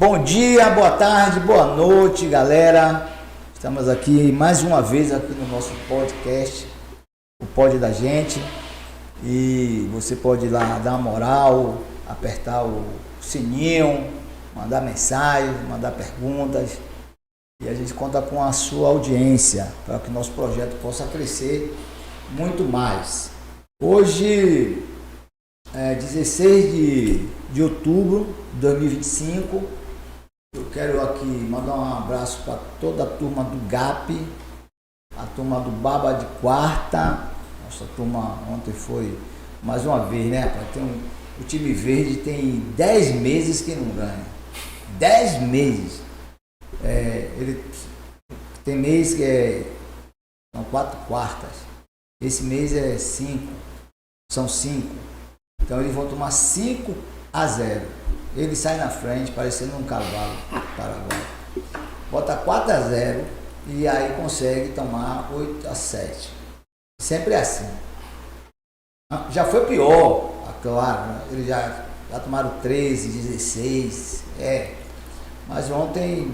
Bom dia, boa tarde, boa noite, galera. Estamos aqui mais uma vez aqui no nosso podcast, o Pod da Gente. E você pode ir lá dar uma moral, apertar o sininho, mandar mensagem, mandar perguntas. E a gente conta com a sua audiência para que nosso projeto possa crescer muito mais. Hoje é 16 de outubro de 2025. Eu quero aqui mandar um abraço para toda a turma do GAP, a turma do Baba de Quarta. Nossa turma ontem foi mais uma vez, né? O time verde tem 10 meses que não ganha. 10 meses. Ele tem mês que são 4 quartas. Esse mês é 5. São 5. Então eles vão tomar 5-0. Ele sai na frente, parecendo um cavalo paraguaio. Bota 4-0 e aí consegue tomar 8-7. Sempre é assim. Já foi pior, claro. Eles já tomaram 13, 16. Mas ontem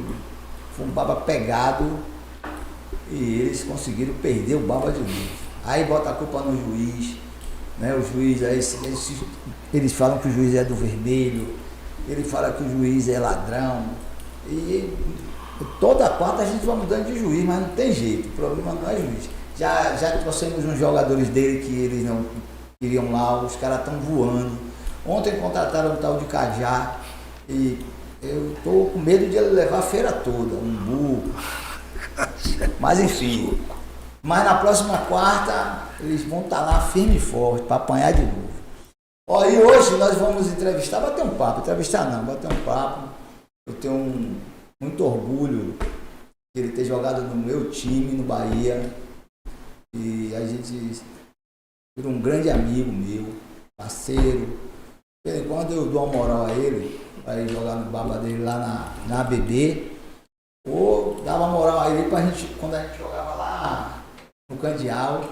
foi um baba pegado e eles conseguiram perder o baba de novo. Aí bota a culpa no juiz, né? O juiz, aí eles falam que o juiz é do vermelho, ele fala que o juiz é ladrão. E toda quarta a gente vai mudando de juiz, mas não tem jeito, o problema não é juiz. Já trouxemos uns jogadores dele que eles não queriam lá, os caras estão voando. Ontem contrataram um tal de Cajá e eu estou com medo de ele levar a feira toda, um burro. Mas enfim. Mas na próxima quarta eles vão estar lá firme e forte para apanhar de novo. E hoje nós vamos bater um papo. Bater um papo. Eu tenho muito orgulho de ele ter jogado no meu time, no Bahia. E a gente virou um grande amigo meu, parceiro. Quando eu dou uma moral a ele, para ir jogar no baba dele lá na ABB, ou dava moral a ele quando a gente jogava lá no Candial,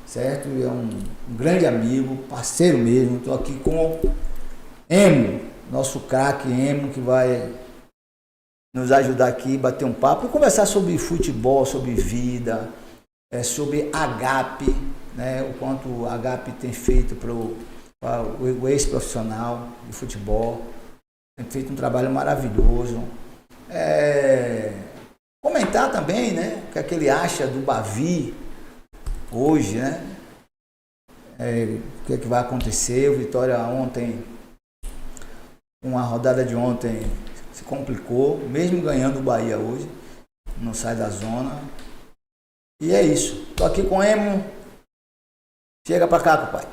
certo? É um grande amigo, parceiro mesmo. Estou aqui com Emo, nosso craque Emo, que vai nos ajudar aqui, bater um papo e conversar sobre futebol, sobre vida, sobre AGAP, né? O quanto o AGAP tem feito para o ex-profissional de futebol. Tem feito um trabalho maravilhoso. Comentar também, né? O que ele acha do Bavi hoje, né? O que vai acontecer. O Vitória ontem, uma rodada de ontem, se complicou, mesmo ganhando o Bahia hoje, não sai da zona. E é isso. Tô aqui com o Emo. Chega pra cá, papai.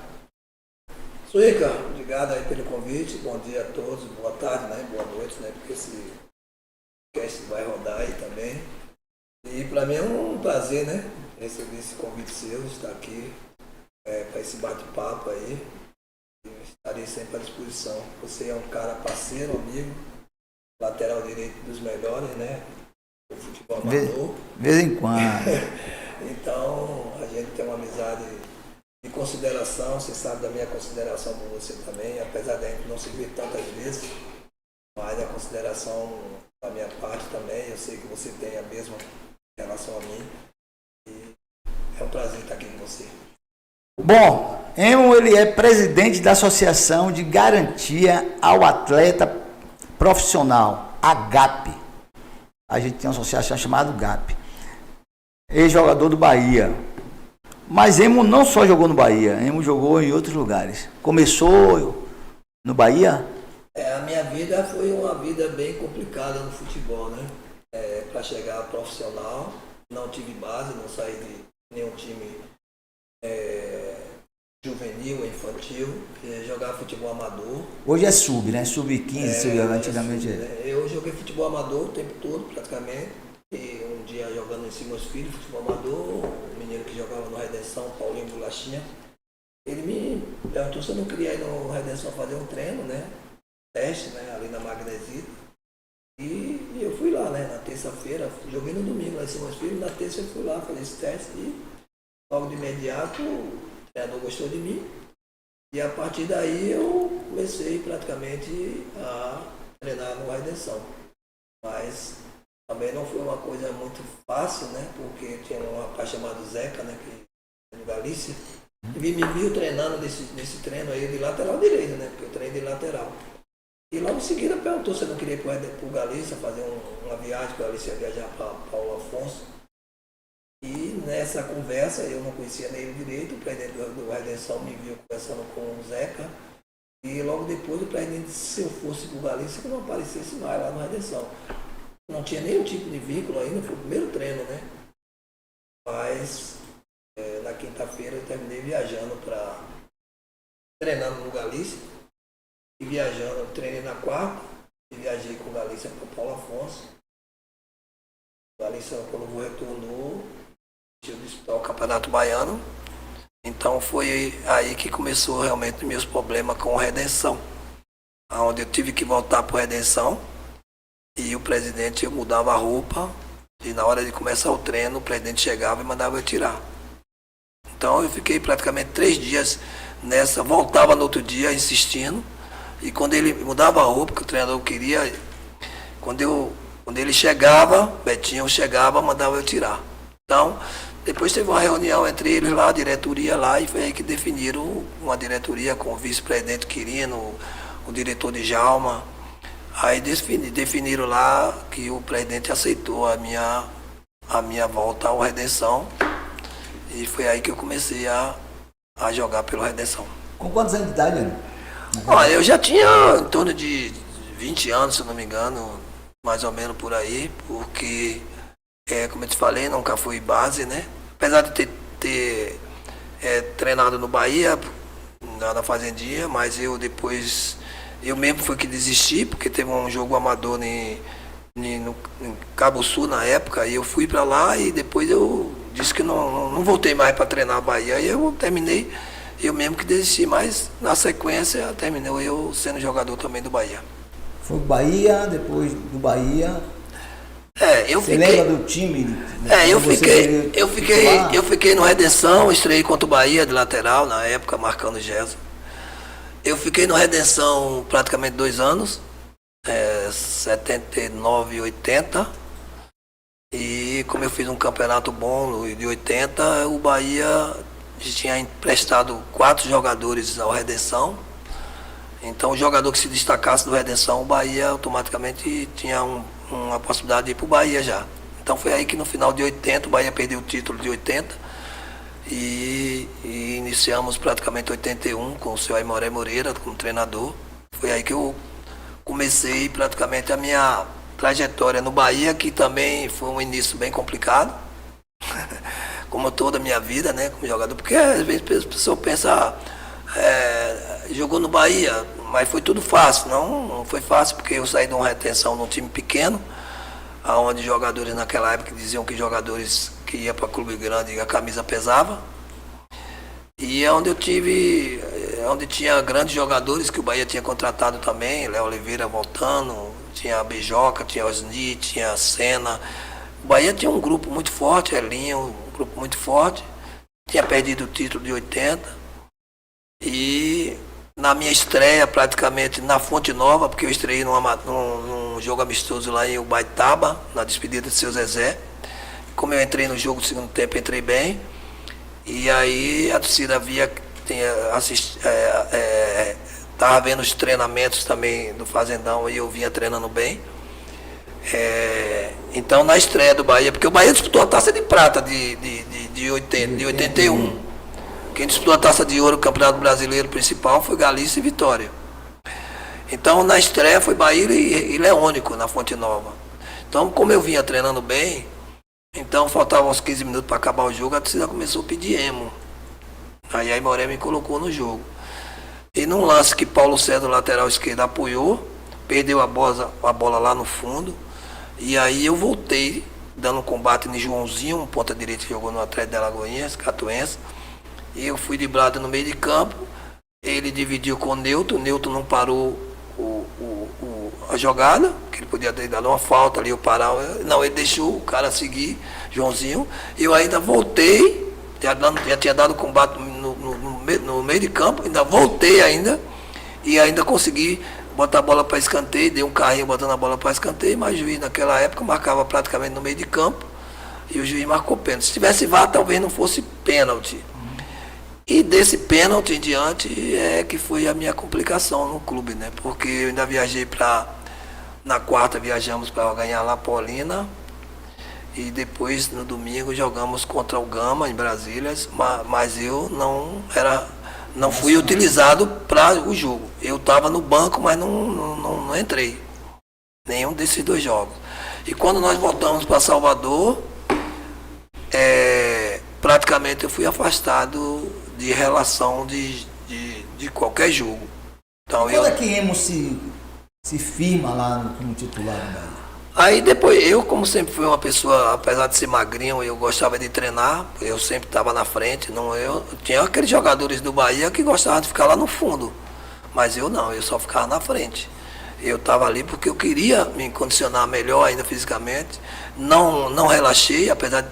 Suíca, obrigado aí pelo convite. Bom dia a todos, boa tarde, né? Boa noite, né? Porque esse podcast vai rodar aí também. E para mim é um prazer, né? Receber esse convite seu, estar aqui para esse bate-papo aí. Eu estarei sempre à disposição. Você é um cara parceiro, amigo, lateral direito dos melhores, né? O futebol amador. De vez em quando. Então, a gente tem uma amizade de consideração. Você sabe da minha consideração por você também, apesar de a gente não se ver tantas vezes, mas a consideração da minha parte também. Eu sei que você tem a mesma relação a mim. E é um prazer estar aqui com você. Bom, Emo, ele é presidente da Associação de Garantia ao Atleta Profissional, AGAP. A gente tem uma associação chamada GAP. Ex-jogador do Bahia. Mas Emo não só jogou no Bahia, Emo jogou em outros lugares. Começou no Bahia? A minha vida foi uma vida bem complicada no futebol, né? Para chegar profissional, não tive base, não saí de nenhum time juvenil, infantil, jogava futebol amador. Hoje é sub, né? Sub-15, antigamente. Eu joguei futebol amador o tempo todo, praticamente. E um dia jogando em cima dos filhos, futebol amador, um menino que jogava no Redenção, Paulinho Bolachinha, ele me perguntou se eu não queria ir no Redenção fazer um treino, né? Teste, né? Ali na Magnesita. E eu fui lá, né? Na terça-feira, joguei no domingo lá em cima dos filhos, na terça eu fui lá fazer esse teste e logo de imediato o treinador gostou de mim. E a partir daí eu comecei praticamente a treinar no Redenção. Mas também não foi uma coisa muito fácil, né? Porque tinha um rapaz chamado Zeca, né? Que é de Galícia. E me viu treinando nesse treino aí de lateral direito, né? Porque eu treino de lateral. E logo em seguida perguntou se eu não queria ir para o Galícia, fazer uma viagem para o Galícia, viajar para Paulo Afonso. E nessa conversa, eu não conhecia nem ele direito, o presidente do Redenção me viu conversando com o Zeca. E logo depois o presidente disse se eu fosse para o Galícia, que eu não aparecesse mais lá no Redenção. Não tinha nenhum tipo de vínculo ainda, foi o primeiro treino, né? Mas na quinta-feira eu terminei viajando treinando no Galícia. E viajando, eu treinei na quarta e viajei com o Galícia para Paulo Afonso. O Galícia, quando retornou, eu disputar o Campeonato Baiano. Então foi aí que começou realmente meus problemas com o Redenção. Onde eu tive que voltar para o Redenção. E o presidente, eu mudava a roupa. E na hora de começar o treino, o presidente chegava e mandava eu tirar. Então eu fiquei praticamente 3 dias nessa. Voltava no outro dia insistindo. E quando ele mudava a roupa, que o treinador queria, quando ele chegava, Betinho chegava, mandava eu tirar. Então, depois teve uma reunião entre eles lá, a diretoria lá, e foi aí que definiram uma diretoria com o vice-presidente Quirino, o diretor de Djalma. Aí definiram lá que o presidente aceitou a minha volta ao Redenção. E foi aí que eu comecei a jogar pelo Redenção. Com quantos anos de idade, Ana? Olha, eu já tinha em torno de 20 anos, se não me engano, mais ou menos por aí, porque, como eu te falei, nunca fui base, né? Apesar de ter treinado no Bahia, na Fazendinha, mas eu depois, eu mesmo fui que desisti, porque teve um jogo amador em Cabo Sul na época, e eu fui para lá e depois eu disse que não voltei mais para treinar a Bahia, e eu terminei. Eu mesmo que desisti, mas na sequência terminou eu sendo jogador também do Bahia. Foi o Bahia, depois do Bahia. Você lembra do time? Eu fiquei no Redenção, estreiei contra o Bahia de lateral na época, marcando Gerson. Eu fiquei no Redenção praticamente 2 anos, 79 e 80. E como eu fiz um campeonato bom de 80, o Bahia tinha emprestado 4 jogadores ao Redenção. Então o jogador que se destacasse do Redenção, o Bahia automaticamente tinha uma possibilidade de ir para o Bahia já. Então foi aí que no final de 80, o Bahia perdeu o título de 80 e iniciamos praticamente 81 com o seu Aimoré Moreira como treinador. Foi aí que eu comecei praticamente a minha trajetória no Bahia, que também foi um início bem complicado. Como toda a minha vida, né, como jogador, porque às vezes a pessoa pensa, jogou no Bahia, mas foi tudo fácil. Não foi fácil, porque eu saí de uma retenção num time pequeno, onde jogadores naquela época diziam que jogadores que iam para clube grande a camisa pesava. E é onde onde tinha grandes jogadores que o Bahia tinha contratado também, Léo Oliveira voltando, tinha a Beijoca, tinha o Osni, tinha a Senna. O Bahia tinha um grupo muito forte, Elinho, um grupo muito forte. Tinha perdido o título de 80. E na minha estreia, praticamente na Fonte Nova, porque eu estreiei num jogo amistoso lá em Ubaitaba, na despedida de seu Zezé. Como eu entrei no jogo do segundo tempo, entrei bem. E aí a torcida via, estava vendo os treinamentos também do Fazendão e eu vinha treinando bem. Então na estreia do Bahia, porque o Bahia disputou a taça de prata de 81. Quem disputou a taça de ouro, o Campeonato Brasileiro principal, foi Galícia e Vitória. Então na estreia foi Bahia e Leônico na Fonte Nova. Então como eu vinha treinando bem, então faltavam uns 15 minutos para acabar o jogo, a torcida começou a pedir emo. Aí Aimoré me colocou no jogo. E num lance que Paulo César, lateral esquerdo, apoiou, perdeu a bola lá no fundo. E aí eu voltei, dando um combate no Joãozinho, um ponta direita que jogou no Atlético de Alagoinhas, Catuense. E eu fui driblado no meio de campo, ele dividiu com o Newton não parou a jogada, que ele podia ter dado uma falta ali, eu parar. Não, ele deixou o cara seguir, Joãozinho. Eu ainda voltei, já tinha dado combate no meio de campo, ainda voltei ainda, e ainda consegui botar a bola para escanteio, dei um carrinho botando a bola para escanteio, mas o juiz naquela época marcava praticamente no meio de campo e o juiz marcou pênalti. Se tivesse VAR, talvez não fosse pênalti. E desse pênalti em diante é que foi a minha complicação no clube, né? Porque eu ainda viajei na quarta viajamos para ganhar lá Paulina e depois no domingo jogamos contra o Gama em Brasília, mas eu não fui utilizado para o jogo. Eu estava no banco, mas não entrei. Nenhum desses 2 jogos. E quando nós voltamos para Salvador, praticamente eu fui afastado de relação de qualquer jogo. Então, Quando é que Emo se firma lá como titular do Bahia? Aí depois, eu como sempre fui uma pessoa, apesar de ser magrinho, eu gostava de treinar, eu sempre estava na frente, eu tinha aqueles jogadores do Bahia que gostavam de ficar lá no fundo, mas eu não, eu só ficava na frente. Eu estava ali porque eu queria me condicionar melhor ainda fisicamente, não relaxei, apesar de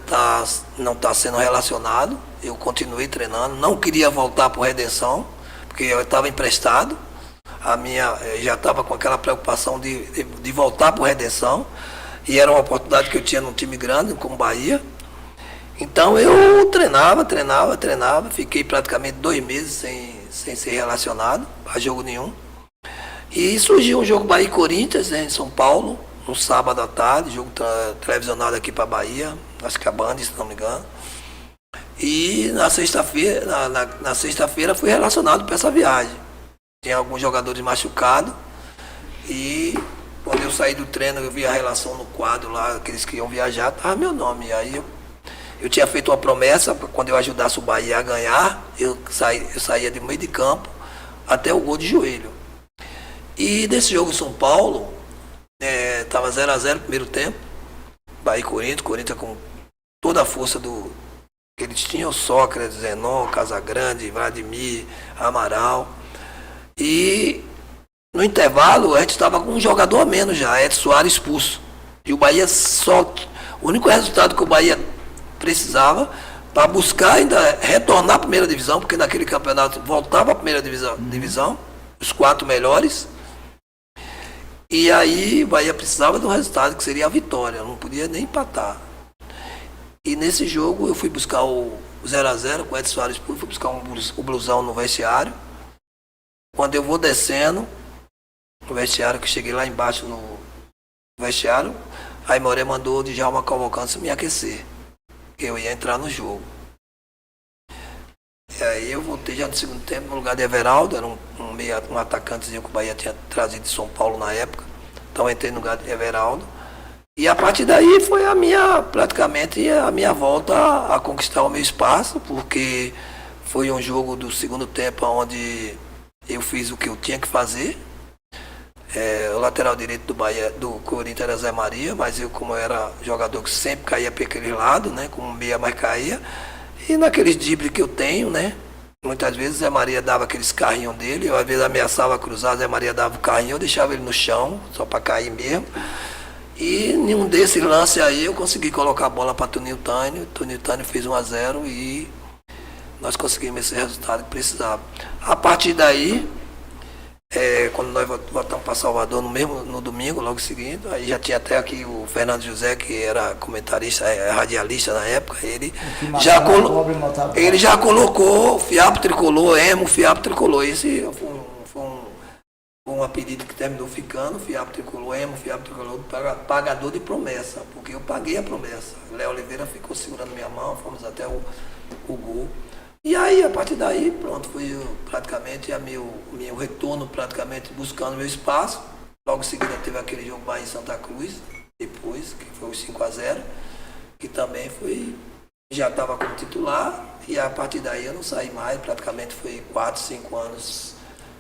não estar sendo relacionado, eu continuei treinando, não queria voltar para o Redenção, porque eu estava emprestado. Eu já estava com aquela preocupação de voltar para o Redenção, e era uma oportunidade que eu tinha num time grande como Bahia. Então eu treinava, fiquei praticamente 2 meses sem ser relacionado a jogo nenhum. E surgiu um jogo Bahia e Corinthians, né, em São Paulo, no sábado à tarde, jogo televisionado aqui para Bahia, acho que a Band, se não me engano. E na sexta-feira fui relacionado para essa viagem. Tinha alguns jogadores machucados e quando eu saí do treino eu vi a relação no quadro lá, aqueles que iam viajar, estava meu nome. E aí eu tinha feito uma promessa, quando eu ajudasse o Bahia a ganhar, eu saía do meio de campo até o gol de joelho. E desse jogo em São Paulo, estava 0-0 no primeiro tempo, Bahia e Corinthians com toda a força que eles tinham, Sócrates, Zenon, Casagrande, Vladimir, Amaral. E no intervalo a gente estava com um jogador a menos já, Edson Soares expulso. E o Bahia o único resultado que o Bahia precisava para buscar ainda retornar à primeira divisão, porque naquele campeonato voltava à primeira divisão, os 4 melhores. E aí o Bahia precisava do resultado, que seria a vitória, não podia nem empatar. E nesse jogo eu fui buscar o 0-0 com o Edson Soares expulso, fui buscar o blusão no vestiário. Quando eu vou descendo, no vestiário, que cheguei lá embaixo no vestiário, aí Moré mandou o Djalma Cavalcante me aquecer, que eu ia entrar no jogo. E aí eu voltei já no segundo tempo no lugar de Everaldo, era um atacantezinho que o Bahia tinha trazido de São Paulo na época. Então eu entrei no lugar de Everaldo. E a partir daí foi praticamente a minha volta a conquistar o meu espaço, porque foi um jogo do segundo tempo onde eu fiz o que eu tinha que fazer. O lateral direito do Corinthians era Zé Maria, mas eu, como eu era jogador que sempre caía para aquele lado, né, como meia mais caía, e naqueles dribles que eu tenho, né, muitas vezes Zé Maria dava aqueles carrinhos dele, eu às vezes ameaçava cruzar, Zé Maria dava o carrinho, eu deixava ele no chão, só para cair mesmo. E em um desses lances aí eu consegui colocar a bola para Toninho Tânio fez 1-0 e nós conseguimos esse resultado que precisava. A partir daí, quando nós voltamos para Salvador no domingo, logo seguinte, aí já tinha até aqui o Fernando José, que era comentarista, radialista na época, ele já colocou Fiapo Tricolor, Emo, Fiapo Tricolor. Esse foi um apelido que terminou ficando, Fiapo Tricolor, Emo, Fiapo Tricolor, pagador de promessa, porque eu paguei a promessa. Léo Oliveira ficou segurando minha mão, fomos até o gol. E aí, a partir daí, pronto, foi praticamente meu retorno, praticamente buscando meu espaço. Logo em seguida teve aquele jogo Bahia em Santa Cruz, depois, que foi o 5-0, que também já estava como titular, e a partir daí eu não saí mais, praticamente foi 4, 5 anos,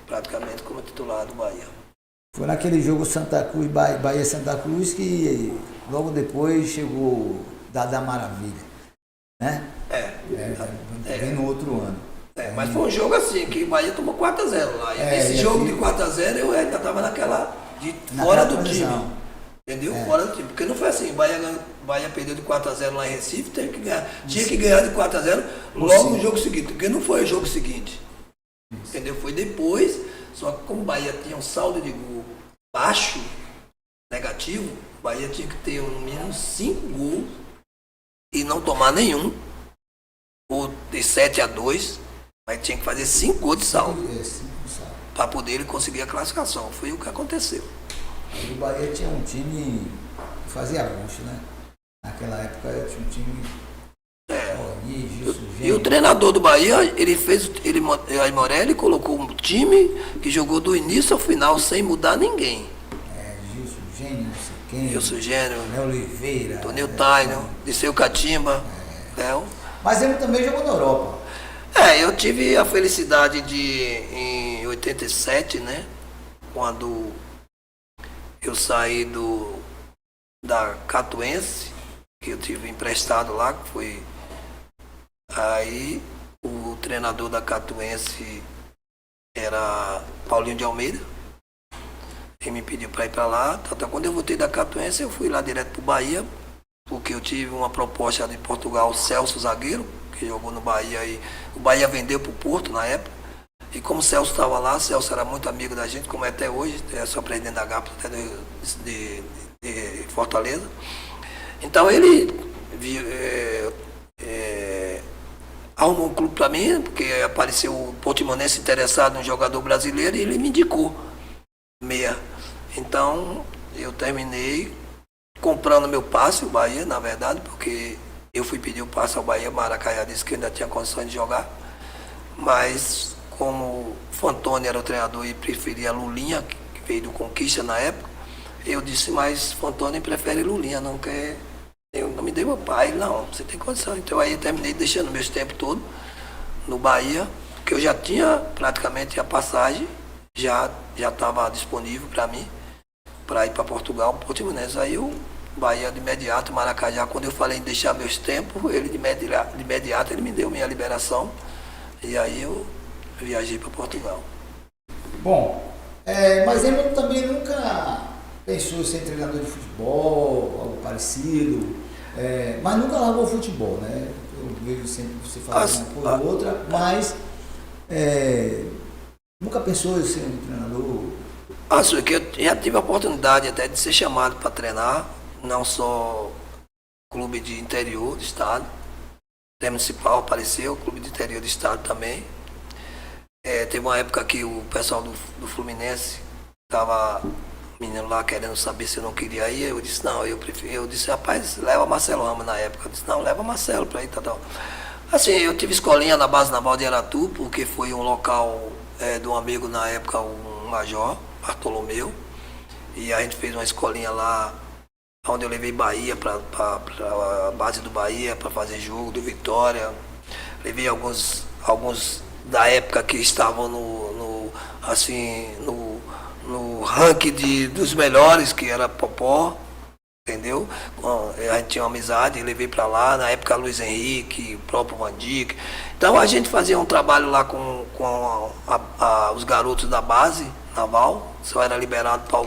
praticamente como titular do Bahia. Foi naquele jogo Santa Cruz, Bahia Santa Cruz, que logo depois chegou da Maravilha, né? Vem no outro ano. Mas foi um jogo assim, que o Bahia tomou 4-0 lá. E nesse jogo de 4-0 eu ainda estava fora do time. Entendeu? Fora do time. Porque não foi assim, o Bahia perdeu de 4-0 lá em Recife, tinha que ganhar de 4-0 logo no jogo seguinte, porque não foi o jogo seguinte. Entendeu? Foi depois, Só que como o Bahia tinha um saldo de gol baixo, negativo, o Bahia tinha que ter no mínimo 5 gols e não tomar nenhum, ou de 7-2, mas tinha que fazer 5 gols de saldo para poder ele conseguir a classificação. Foi o que aconteceu. E o Bahia tinha um time que fazia luxo, né? Naquela época tinha um time. E o treinador do Bahia, aí Morelli colocou um time que jogou do início ao final sem mudar ninguém. Gilson Gênio, não sei quem. Gilson Gênio, Léo Oliveira. Toninho Taino, Liceu Catimba. Mas ele também jogou na Europa. Eu tive a felicidade em 87, né? Quando eu saí da Catuense, que eu tive emprestado lá, que foi. Aí o treinador da Catuense era Paulinho de Almeida. Ele me pediu para ir para lá. Até quando eu voltei da Catuense, eu fui lá direto para o Bahia, porque eu tive uma proposta de Portugal, Celso Zagueiro, que jogou no Bahia, e o Bahia vendeu para o Porto na época. E como o Celso estava lá, Celso era muito amigo da gente, como é até hoje, é só presidente da GAP até de Fortaleza. Então ele arrumou um clube para mim, porque apareceu o Portimonense interessado em um jogador brasileiro e ele me indicou meia. Então eu terminei comprando meu passe, o Bahia, na verdade, porque eu fui pedir o passe ao Bahia, Maracaia disse que ainda tinha condições de jogar, mas como Fantoni era o treinador e preferia Lulinha, que veio do Conquista na época, eu disse, mas Fantoni prefere Lulinha, não quer. Eu não me dei meu pai, não, você tem condição. Então aí eu terminei deixando meus tempos todo no Bahia, porque eu já tinha praticamente a passagem, já estava disponível para mim, para ir para Portugal, Portimonense. Aí o Bahia de imediato, Maracajá, quando eu falei em deixar meus tempos, ele de imediato ele me deu minha liberação. E aí eu viajei para Portugal. Bom, mas ele também nunca pensou em ser treinador de futebol, algo parecido, mas nunca largou o futebol, né? Eu vejo sempre você falar uma coisa ou outra, mas nunca pensou em ser um treinador? Acho que eu já tive a oportunidade até de ser chamado para treinar, não só clube de interior do estado, até municipal apareceu, clube de interior do estado também. Teve uma época que o pessoal do Fluminense estava, menino lá querendo saber se eu não queria ir, eu disse, não, eu prefiro, eu disse, rapaz, leva Marcelo Ramos na época, eu disse, não, leva Marcelo para ir, tal. Assim, eu tive escolinha na base naval de Aratu, porque foi um local de um amigo na época, um major, Bartolomeu, e a gente fez uma escolinha lá, onde eu levei Bahia para a base do Bahia, para fazer jogo do Vitória, levei alguns da época que estavam no ranking dos melhores, que era Popó, entendeu? A gente tinha uma amizade, levei para lá, na época Luiz Henrique, o próprio Vandic. Então a gente fazia um trabalho lá com os garotos da base naval, só era liberado para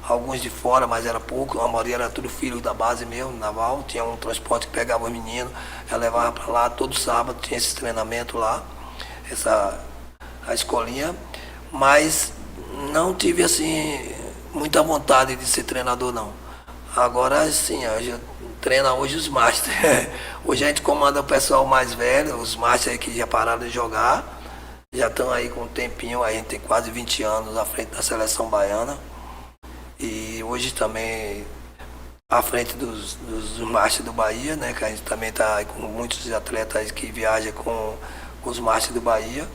alguns de fora, mas era pouco, a maioria era tudo filho da base mesmo, naval, tinha um transporte que pegava os meninos, já levava para lá, todo sábado tinha esse treinamento lá, a escolinha, mas não tive assim muita vontade de ser treinador não. Agora sim, a gente treina hoje os masters. Hoje a gente comanda o pessoal mais velho, os masters que já pararam de jogar, já estão aí com um tempinho, a gente tem quase 20 anos à frente da seleção baiana. E hoje também à frente dos masters do Bahia, né? Que a gente também está com muitos atletas que viajam com os masters do Bahia.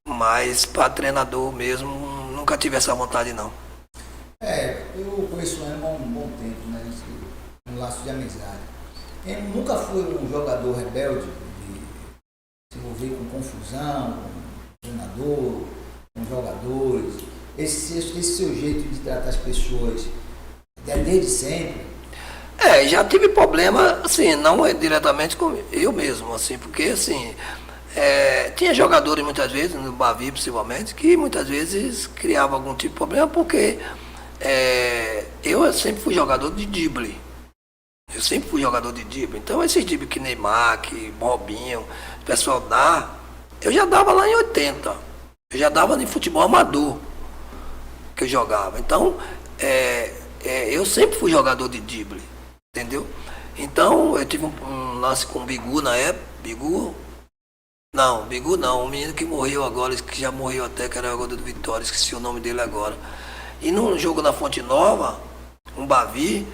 Mas para treinador mesmo, nunca tive essa vontade não. Eu conheço o Eno há um bom tempo, né? Um laço de amizade. Ele nunca foi um jogador rebelde, de se envolver com confusão, com treinador, com jogadores. Esse seu jeito de tratar as pessoas desde sempre? Já tive problema, assim, não diretamente com eu mesmo, assim, porque assim, tinha jogadores muitas vezes, no Bavi principalmente, que muitas vezes criava algum tipo de problema, porque eu sempre fui jogador de drible. Então esses dribles que Neymar, que Robinho, o pessoal dá, eu já dava lá em 80. Eu já dava em futebol amador que eu jogava. Então, eu sempre fui jogador de drible, entendeu? Então, eu tive um lance com o Bigu na época. Bigu não, um menino que morreu agora, que já morreu até, que era jogador do Vitória, esqueci o nome dele agora. E num jogo na Fonte Nova, um Bavi,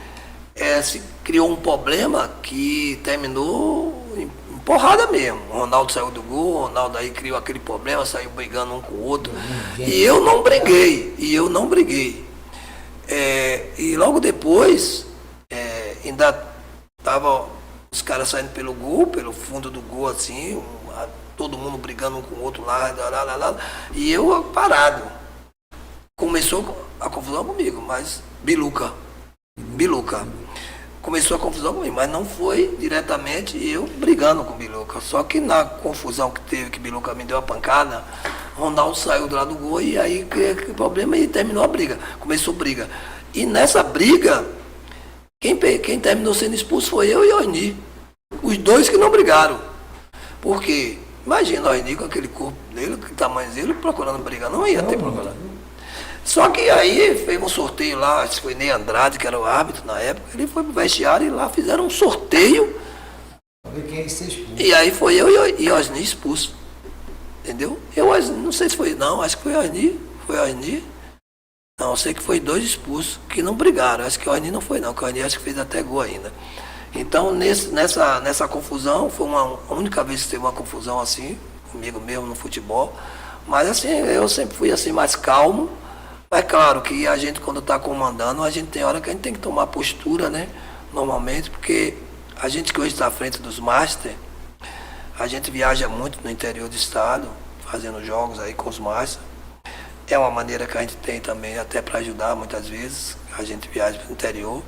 se criou um problema que terminou em porrada mesmo. O Ronaldo saiu do gol, o Ronaldo aí criou aquele problema, saiu brigando um com o outro. E eu não briguei. E logo depois, ainda tava os caras saindo pelo gol, pelo fundo do gol, assim, todo mundo brigando um com o outro lá, e eu parado. Começou a confusão comigo, mas Biluca. Começou a confusão comigo, mas não foi diretamente eu brigando com o Biluca. Só que na confusão que teve, que Biluca me deu a pancada, Ronaldo saiu do lado do gol e aí que problema e terminou a briga. Começou a briga. E nessa briga, quem terminou sendo expulso foi eu e Osni. Os dois que não brigaram. Porque, imagina o Osni com aquele corpo dele, aquele tamanho dele, procurando briga. Não ia ter problema. Só que aí fez um sorteio lá, acho que foi Ney Andrade, que era o árbitro na época, ele foi pro vestiário e lá fizeram um sorteio. E aí foi eu e Osni expulso. Entendeu? Eu não sei se foi, não, acho que foi Osni. Não, eu sei que foi 2 expulsos, que não brigaram. Acho que o Osni não foi não, que o Osni acho que fez até gol ainda. Então nessa confusão, foi a única vez que teve uma confusão assim, comigo mesmo no futebol. Mas assim, eu sempre fui assim mais calmo. Mas claro que a gente quando está comandando, a gente tem hora que a gente tem que tomar postura, né? Normalmente, porque a gente que hoje está à frente dos Master, a gente viaja muito no interior do estado, fazendo jogos aí com os Master. É uma maneira que a gente tem também, até para ajudar muitas vezes, a gente viaja para o interior.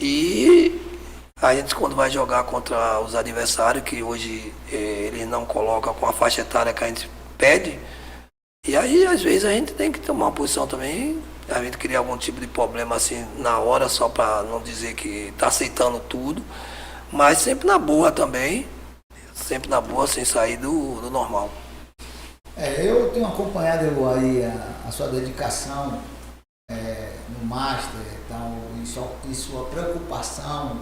E a gente quando vai jogar contra os adversários, que hoje eles não colocam com a faixa etária que a gente pede, e aí, às vezes, a gente tem que tomar uma posição também, a gente cria algum tipo de problema assim na hora, só para não dizer que está aceitando tudo, mas sempre na boa também, sempre na boa, sem sair do normal. Eu tenho acompanhado aí a sua dedicação no Master tal, e sua preocupação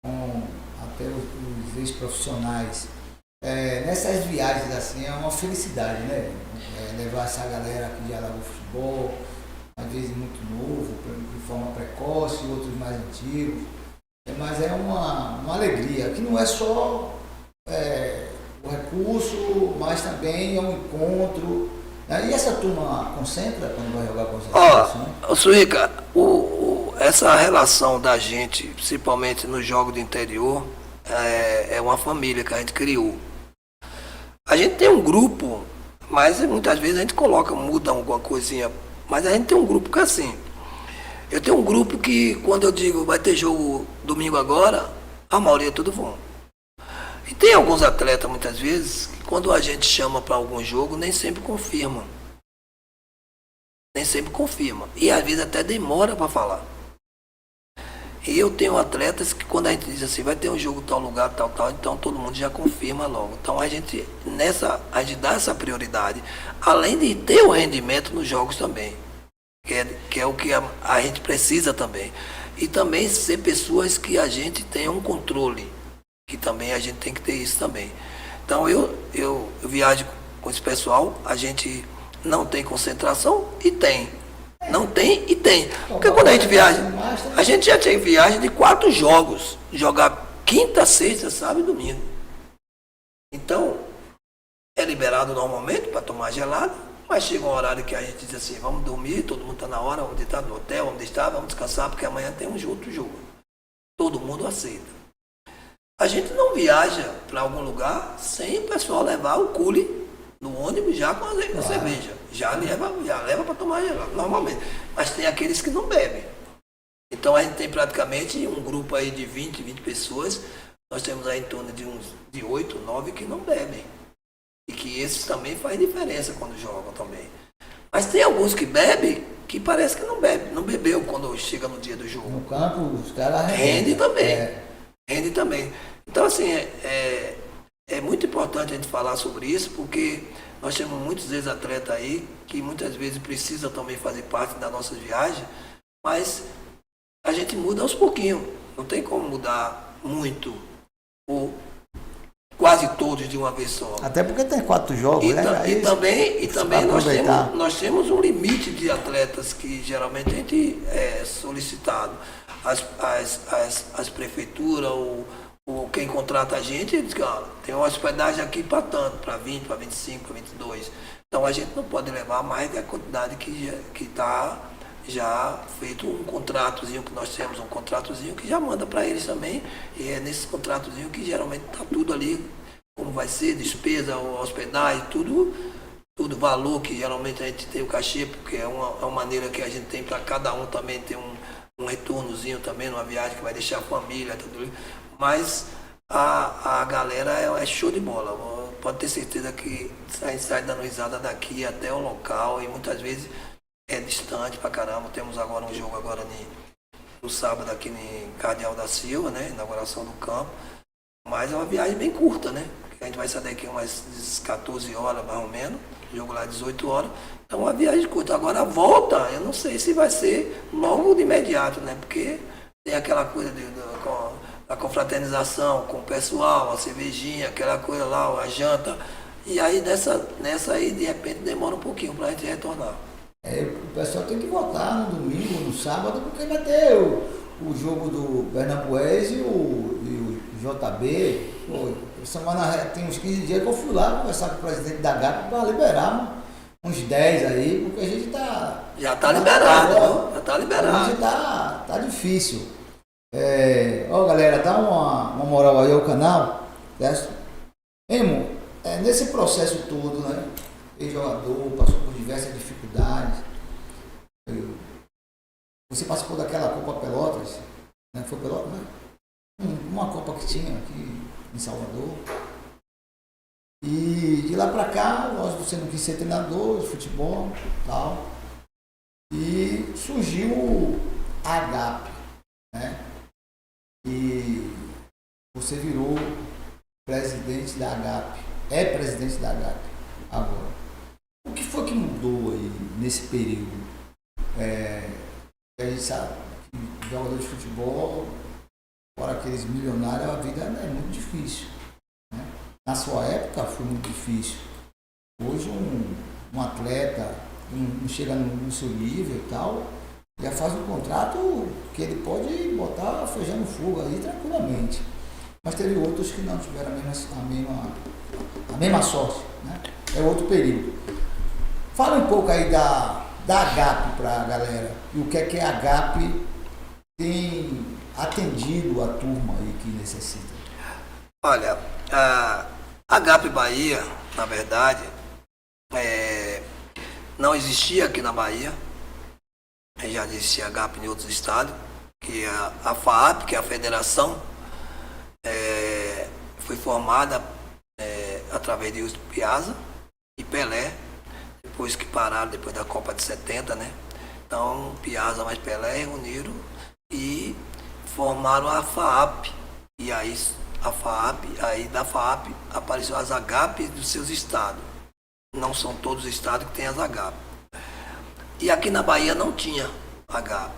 com até os ex-profissionais. Nessas viagens assim é uma felicidade, né? Levar essa galera que já largou futebol, às vezes muito novo, de forma precoce, outros mais antigos. Mas é uma alegria, que não é só o recurso, mas também é um encontro. E essa turma concentra quando vai jogar concentração? Suíca, essa relação da gente, principalmente no jogo do interior, é uma família que a gente criou. A gente tem um grupo, mas muitas vezes a gente muda alguma coisinha, mas a gente tem um grupo que é assim. Eu tenho um grupo que quando eu digo vai ter jogo domingo agora, a maioria tudo vão. E tem alguns atletas muitas vezes que quando a gente chama para algum jogo nem sempre confirmam. E às vezes até demora para falar. E eu tenho atletas que quando a gente diz assim, vai ter um jogo tal lugar, tal, então todo mundo já confirma logo. Então a gente dá essa prioridade, além de ter o rendimento nos jogos também, que é o que a gente precisa também. E também ser pessoas que a gente tenha um controle, que também a gente tem que ter isso também. Então eu viajo com esse pessoal, a gente não tem concentração e tem. Não tem e tem. Porque quando a gente viaja, a gente já tinha viagem de 4 jogos. Jogar quinta, sexta, sábado e domingo. Então, é liberado normalmente para tomar gelado, mas chega um horário que a gente diz assim, vamos dormir, todo mundo está na hora, vamos deitar no hotel, vamos deitar, vamos descansar, porque amanhã tem outro jogo. Todo mundo aceita. A gente não viaja para algum lugar sem o pessoal levar o cule no ônibus já com a cerveja. Já leva para tomar gelado, normalmente. Mas tem aqueles que não bebem. Então a gente tem praticamente um grupo aí de 20 pessoas. Nós temos aí em torno de 8, 9 que não bebem. E que esses também faz diferença quando jogam também. Mas tem alguns que bebem que parece que não bebe. Não bebeu quando chega no dia do jogo. No campo, os caras rende também. Rende também. Então assim, é é muito importante a gente falar sobre isso, porque nós temos muitos ex-atletas aí que muitas vezes precisam também fazer parte das nossas viagens, mas a gente muda aos pouquinhos. Não tem como mudar muito, ou quase todos de uma vez só. Até porque tem 4 jogos, E, né? e também aproveitar. nós temos um limite de atletas que geralmente a gente é solicitado. As prefeituras, ou quem contrata a gente, eles dizem, tem uma hospedagem aqui para tanto, para 20, para 25, para 22. Então a gente não pode levar mais da quantidade que está já feito um contratozinho, que nós temos um contratozinho que já manda para eles também, e é nesse contratozinho que geralmente está tudo ali, como vai ser, despesa, hospedagem, tudo valor que geralmente a gente tem o cachê, porque é uma maneira que a gente tem para cada um também ter um retornozinho também numa viagem que vai deixar a família, tudo. Mas a galera é show de bola, pode ter certeza que a gente sai dando risada daqui até o local, e muitas vezes é distante pra caramba. Temos agora um jogo agora no sábado aqui em Cardeal da Silva, né? Inauguração do campo. Mas é uma viagem bem curta, né? A gente vai sair daqui umas 14 horas, mais ou menos. Jogo lá 18 horas. Então é uma viagem curta. Agora a volta, eu não sei se vai ser logo de imediato, né? Porque tem aquela coisa da confraternização com o pessoal, a cervejinha, aquela coisa lá, a janta. E aí nessa aí, de repente, demora um pouquinho pra gente retornar. O pessoal tem que votar no domingo, no sábado, porque vai ter o jogo do Pernambués e o JB. Tem uns 15 dias que eu fui lá conversar com o presidente da GAP para liberar uns 10 aí, porque a gente tá. Já tá liberado, viu? Já tá liberado. A gente tá difícil. Galera, dá uma moral aí ao canal. Certo? Irmão, nesse processo todo, né? Ex-jogador, passou por diversas dificuldades. Você participou daquela Copa Pelotas, né? Foi Pelotas, né? Uma Copa que tinha aqui em Salvador. E de lá pra cá, você não quis ser treinador de futebol e tal. E surgiu a AGAP, né? E você virou presidente da AGAP. É presidente da AGAP agora. O que foi que mudou aí nesse período? A gente sabe que jogador de futebol, fora aqueles milionários, a vida é muito difícil. Né? Na sua época foi muito difícil. Hoje um atleta não chega no seu nível e tal, já faz um contrato que ele pode botar feijão no fogo aí tranquilamente. Mas teve outros que não tiveram a mesma sorte. Né? É outro período. Fala um pouco aí da AGAP para a galera e o que é a AGAP tem atendido a turma aí que necessita. Olha, a AGAP Bahia, na verdade, não existia aqui na Bahia, já existia a AGAP em outros estados, que a FAAP, que é a federação, foi formada através de Wilson Piazza e Pelé, depois que pararam, depois da Copa de 70, né? Então, Piazza mais Pelé reuniram e formaram a FAAP. E aí, da FAAP apareceu as AGAP dos seus estados. Não são todos os estados que têm as AGAP. E aqui na Bahia não tinha AGAP.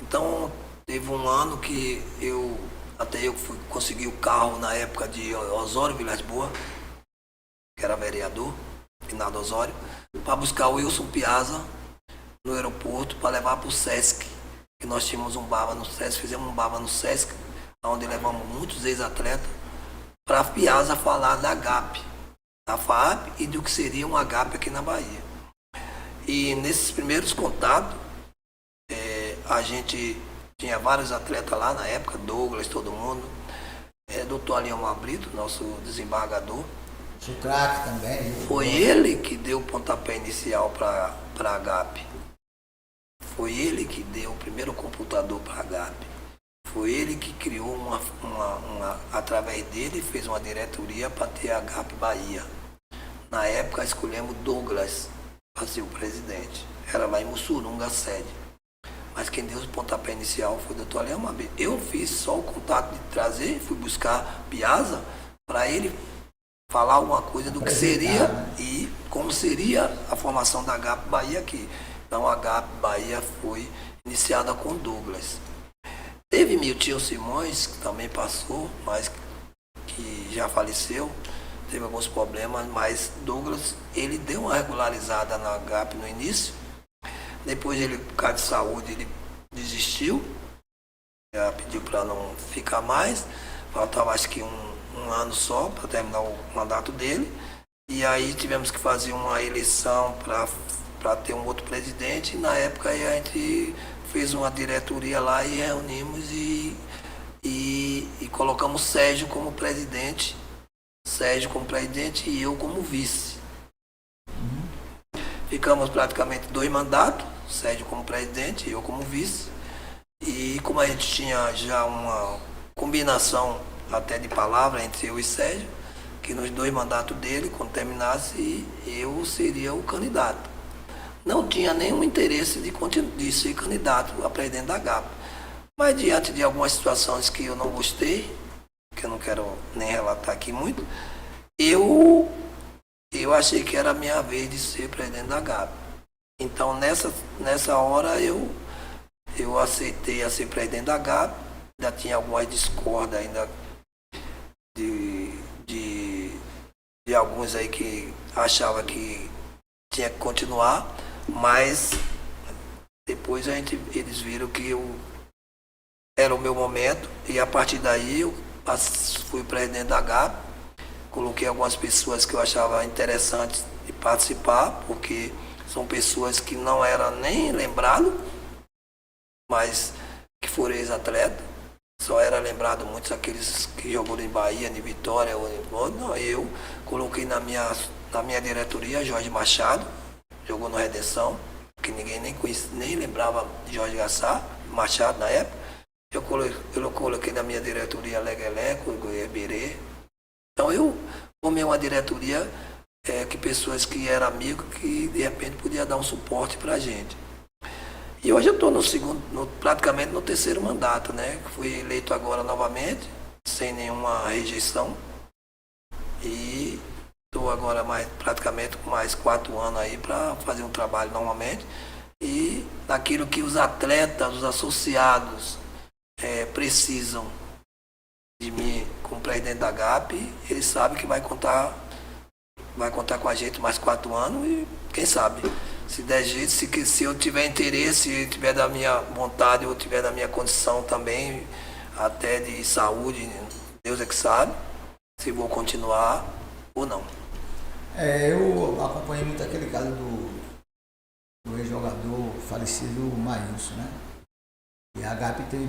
Então, teve um ano que eu consegui o carro na época de Osório Vilas Boas, que era vereador, Finado Osório, para buscar o Wilson Piazza no aeroporto para levar para o Sesc. Que nós tínhamos um baba no Sesc, fizemos um baba no Sesc, onde levamos muitos ex-atletas, para Piazza falar da AGAP, da FAAP e do que seria um AGAP aqui na Bahia. E nesses primeiros contatos, a gente tinha vários atletas lá na época, Douglas, todo mundo, Dr. Aliomar Brito, nosso desembargador. O craque também. Foi ele que deu o pontapé inicial para a AGAP. Foi ele que deu o primeiro computador para a AGAP. Foi ele que criou através dele, fez uma diretoria para ter a AGAP Bahia. Na época escolhemos Douglas para ser o presidente. Era lá em Mussurunga, a sede. Mas quem deu o pontapé inicial foi o Dr. Aliomar Brito. Eu fiz só o contato de trazer, fui buscar Piazza para ele falar alguma coisa do que seria né? e como seria a formação da GAP Bahia aqui. Então a GAP Bahia foi iniciada com Douglas. Teve Milton Simões, que também passou, mas que já faleceu, teve alguns problemas, mas Douglas, ele deu uma regularizada na GAP no início, depois ele, por causa de saúde, ele desistiu, já pediu para não ficar mais, faltava acho que um ano só para terminar o mandato dele, e aí tivemos que fazer uma eleição para ter um outro presidente, e na época aí a gente fez uma diretoria lá e reunimos e colocamos Sérgio como presidente e eu como vice. Ficamos praticamente 2 mandatos, Sérgio como presidente e eu como vice. E como a gente tinha já uma combinação até de palavra entre eu e Sérgio, que nos 2 mandatos dele, quando terminasse, eu seria o candidato. Não tinha nenhum interesse de ser candidato a presidente da GAP. Mas diante de algumas situações que eu não gostei, que eu não quero nem relatar aqui muito, eu achei que era a minha vez de ser presidente da GAP. Então nessa hora eu aceitei a ser presidente da GAP, ainda tinha algumas discórdias ainda de alguns aí que achavam que tinha que continuar, mas depois eles viram que era o meu momento e a partir daí eu fui presidente da GAP, coloquei algumas pessoas que eu achava interessantes de participar, porque são pessoas que não eram nem lembradas, mas que foram ex-atletas. Só era lembrado muitos aqueles que jogou em Bahia, em Vitória, não, eu coloquei na minha diretoria Jorge Machado, jogou no Redenção, que ninguém nem conhecia, nem lembrava de Jorge Machado na época. Eu coloquei na minha diretoria Legueleco, Goiaberê. Então eu formei uma diretoria que pessoas que eram amigos que de repente podia dar um suporte para a gente. E hoje eu estou praticamente no 3º mandato, né? Fui eleito agora novamente, sem nenhuma rejeição. E estou agora praticamente com mais 4 anos aí para fazer um trabalho normalmente. E naquilo que os atletas, os associados precisam de mim como presidente da GAP, eles sabem que vai contar com a gente mais 4 anos e quem sabe, se der jeito, se eu tiver interesse, se tiver da minha vontade ou tiver da minha condição também, até de saúde, Deus é que sabe, se vou continuar ou não. Eu acompanhei muito aquele caso do ex-jogador falecido Maílson, né? E a GAP teve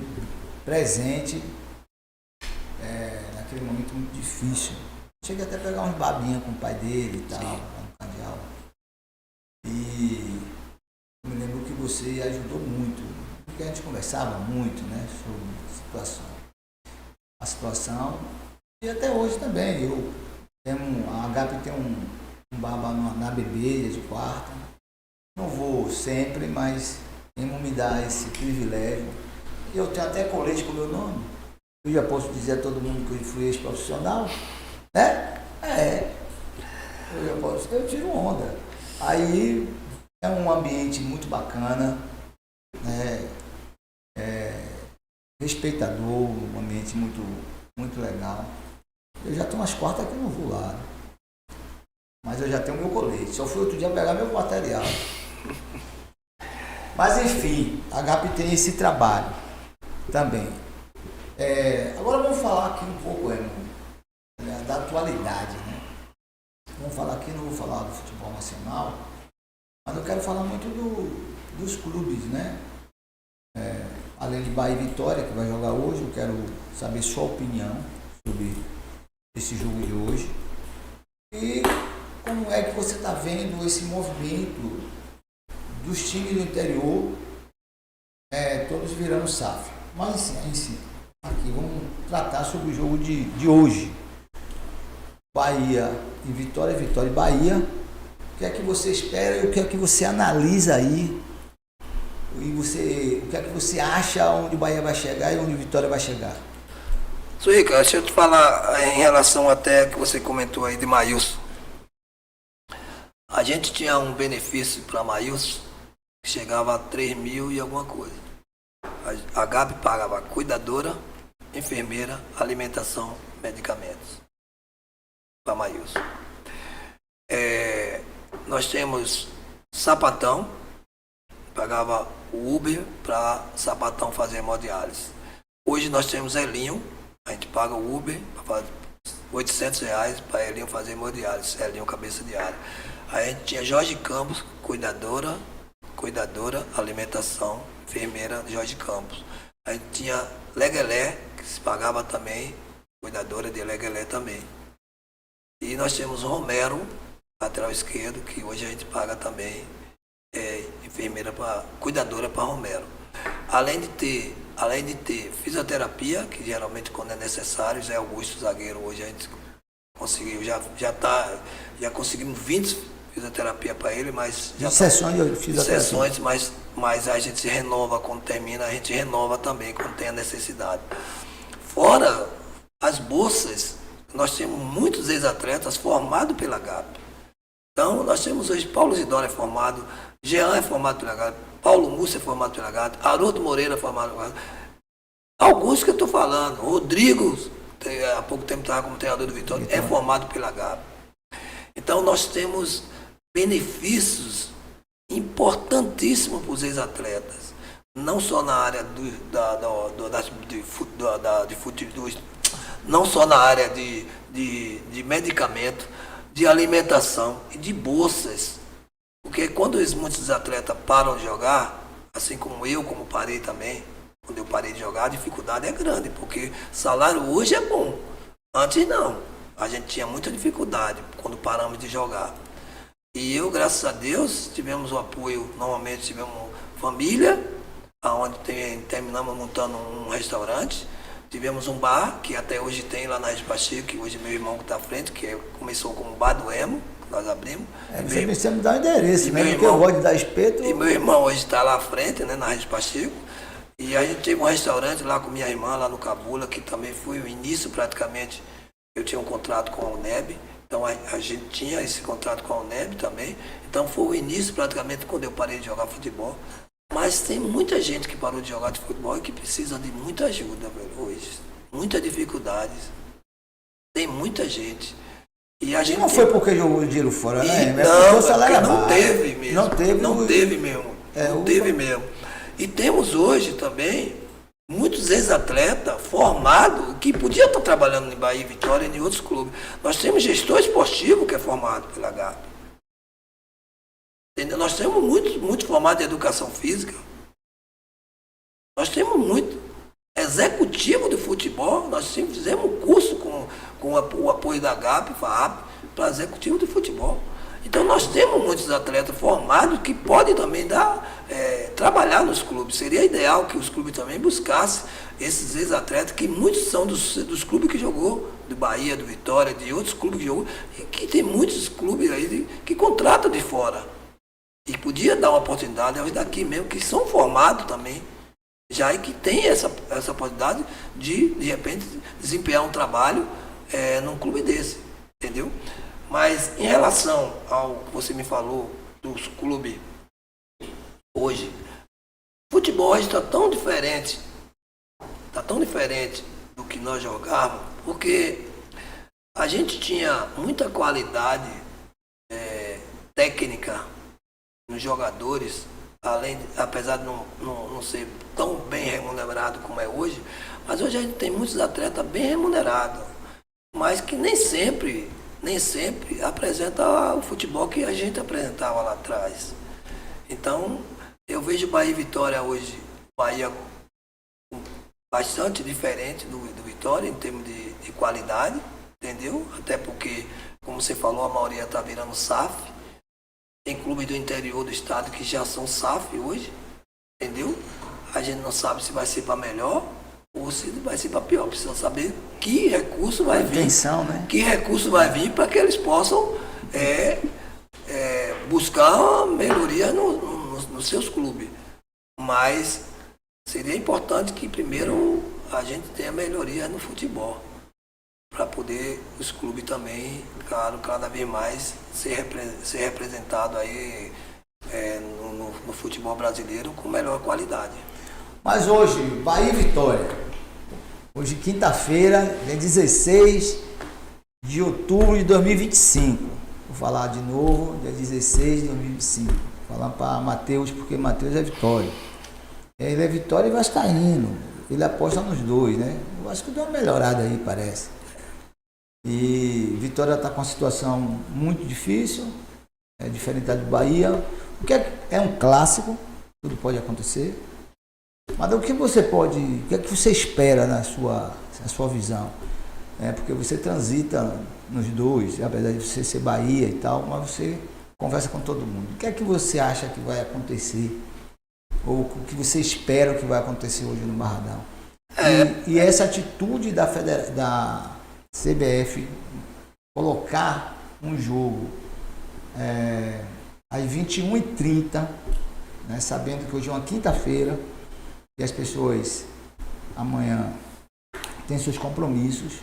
presente naquele momento muito difícil. Cheguei até a pegar uns babinhos com o pai dele e tal, lá no Candial. E me lembro que você ajudou muito, porque a gente conversava muito, né, sobre a situação. E até hoje também, a GAP tem um baba na bebida de quarta. Não vou sempre, mas Emo me dá esse privilégio. Eu tenho até colete com o meu nome. Eu já posso dizer a todo mundo que eu fui ex-profissional, né? Eu tiro onda. Aí é um ambiente muito bacana, né? Respeitador, um ambiente muito, muito legal. Eu já tenho umas quartas que eu não vou lá, mas eu já tenho meu colete. Só fui outro dia pegar meu material. Mas enfim, a GAP tem esse trabalho também. Agora vamos falar aqui um pouco da atualidade, né? Vamos falar aqui, não vou falar do futebol nacional, mas eu quero falar muito dos clubes, né? Além de Bahia e Vitória, que vai jogar hoje, eu quero saber sua opinião sobre esse jogo de hoje. E como é que você está vendo esse movimento dos times do interior, todos virando SAF. Mas assim, aqui vamos tratar sobre o jogo de hoje. Bahia e Vitória e Bahia. O que é que você espera e o que é que você analisa aí? E o que é que você acha onde o Bahia vai chegar e onde o Vitória vai chegar? Suíca, deixa eu te falar em relação até que você comentou aí de Maílson. A gente tinha um benefício para Maílson que chegava a 3 mil e alguma coisa. A Gabi pagava cuidadora, enfermeira, alimentação, medicamentos para Maílson. Nós temos Sapatão, pagava o Uber para Sapatão fazer hemodiálise. Hoje nós temos Elinho, a gente paga o Uber para R$800 para Elinho fazer hemodiálise, Elinho cabeça de área. A gente tinha Jorge Campos, cuidadora, alimentação, enfermeira Jorge Campos. A gente tinha Leguelé, que se pagava também, cuidadora de Leguelé também. E nós temos Romero, lateral esquerdo, que hoje a gente paga também enfermeira cuidadora para Romero. Além de ter fisioterapia, que geralmente quando é necessário, Zé Augusto, zagueiro, hoje a gente conseguiu, já conseguimos 20 fisioterapia para ele, mas já sessões de fisioterapia. Sessões, mas a gente se renova quando termina, a gente renova também quando tem a necessidade. Fora as bolsas, nós temos muitos ex-atletas formados pela GAP. Então, nós temos hoje Paulo Zidoro é formado, Jean é formado pela GAP, Paulo Múcio é formado pela GAP, Haroldo Moreira é formado pela GAP. Alguns que eu estou falando, Rodrigo, há pouco tempo estava como treinador do Vitória, é formado pela GAP. Então, nós temos benefícios importantíssimos para os ex-atletas, não só na área não só na área de medicamento, de alimentação e de bolsas. Porque quando muitos atletas param de jogar, assim como eu, como parei também, quando eu parei de jogar, a dificuldade é grande, porque salário hoje é bom. Antes não. A gente tinha muita dificuldade quando paramos de jogar. E eu, graças a Deus, tivemos o apoio, normalmente tivemos família, onde terminamos montando um restaurante. Tivemos um bar, que até hoje tem lá na Rede Pacheco, que hoje meu irmão que está à frente, que começou como Bar do Emo, nós abrimos. Você precisa me dar o endereço, né? Porque eu gosto de dar espeto. E meu irmão hoje está lá à frente, né, na Rede Pacheco. E a gente teve um restaurante lá com minha irmã, lá no Cabula, que também foi o início praticamente. Eu tinha um contrato com a UNEB, então a gente tinha esse contrato com a UNEB também. Então foi o início praticamente quando eu parei de jogar futebol. Mas tem muita gente que parou de jogar de futebol e que precisa de muita ajuda, velho, hoje. Muitas dificuldades. Tem muita gente. E a gente não foi porque jogou o dinheiro fora, né? Não teve mesmo. Não teve mesmo. Não teve mesmo. E temos hoje também muitos ex-atletas formados que podiam estar trabalhando em Bahia e Vitória e em outros clubes. Nós temos gestor esportivo que é formado pela GAP. Nós temos muito formado em educação física. Nós temos muito executivo de futebol. Nós sempre fizemos um curso com o apoio da GAP, FAAP, para executivo de futebol. Então nós temos muitos atletas formados que podem também trabalhar nos clubes. Seria ideal que os clubes também buscassem esses ex-atletas, que muitos são dos clubes que jogou, do Bahia, do Vitória, de outros clubes que jogou, e que tem muitos clubes aí que contratam de fora. E podia dar uma oportunidade aos daqui mesmo, que são formados também, já e que tem essa oportunidade de repente, desempenhar um trabalho num clube desse, entendeu? Mas em relação ao que você me falou dos clubes hoje, o futebol hoje está tão diferente do que nós jogávamos, porque a gente tinha muita qualidade técnica nos jogadores, apesar de não ser tão bem remunerado como é hoje, mas hoje a gente tem muitos atletas bem remunerados, mas que nem sempre apresenta o futebol que a gente apresentava lá atrás. Então, eu vejo Bahia e Vitória hoje, Bahia bastante diferente do Vitória em termos de qualidade, entendeu? Até porque, como você falou, a maioria está virando SAF. Tem clubes do interior do estado que já são SAF hoje, entendeu? A gente não sabe se vai ser para melhor ou se vai ser para pior. Precisa saber que recurso vai vir. Atenção, né? Que recurso vai vir para que eles possam buscar uma melhoria nos seus clubes. Mas seria importante que primeiro a gente tenha melhoria no futebol. Para poder os clubes também, claro, cada vez mais ser representado aí no futebol brasileiro com melhor qualidade. Mas hoje, Bahia e Vitória. Hoje, quinta-feira, dia 16 de outubro de 2025. Vou falar de novo, dia 16 de 2025. Vou falar para Matheus, porque Matheus é Vitória. Ele é Vitória e Vascaíno. Ele aposta nos dois, né? Eu acho que deu uma melhorada aí, parece. E Vitória está com uma situação muito difícil, diferente da do Bahia. O que é um clássico, tudo pode acontecer. Mas o que é que você espera na sua visão? Porque você transita nos dois, apesar de você ser Bahia e tal, mas você conversa com todo mundo. O que é que você acha que vai acontecer? Ou o que você espera que vai acontecer hoje no Barradão? E essa atitude da CBF colocar um jogo às 21h30, né, sabendo que hoje é uma quinta-feira e as pessoas amanhã têm seus compromissos,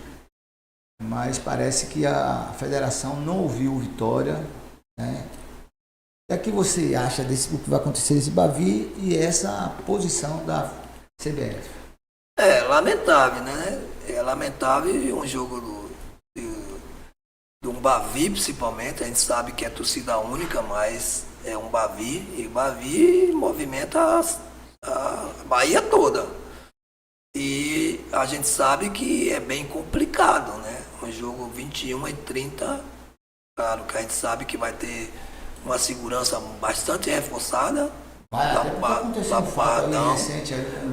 mas parece que a federação não ouviu o Vitória, né? O que você acha do que vai acontecer nesse Bavi e essa posição da CBF? É lamentável, né? É lamentável um jogo de um Bavi, principalmente. A gente sabe que é torcida única, mas é um Bavi. E o Bavi movimenta a Bahia toda. E a gente sabe que é bem complicado, né? Um jogo 21h30. Claro que a gente sabe que vai ter uma segurança bastante reforçada.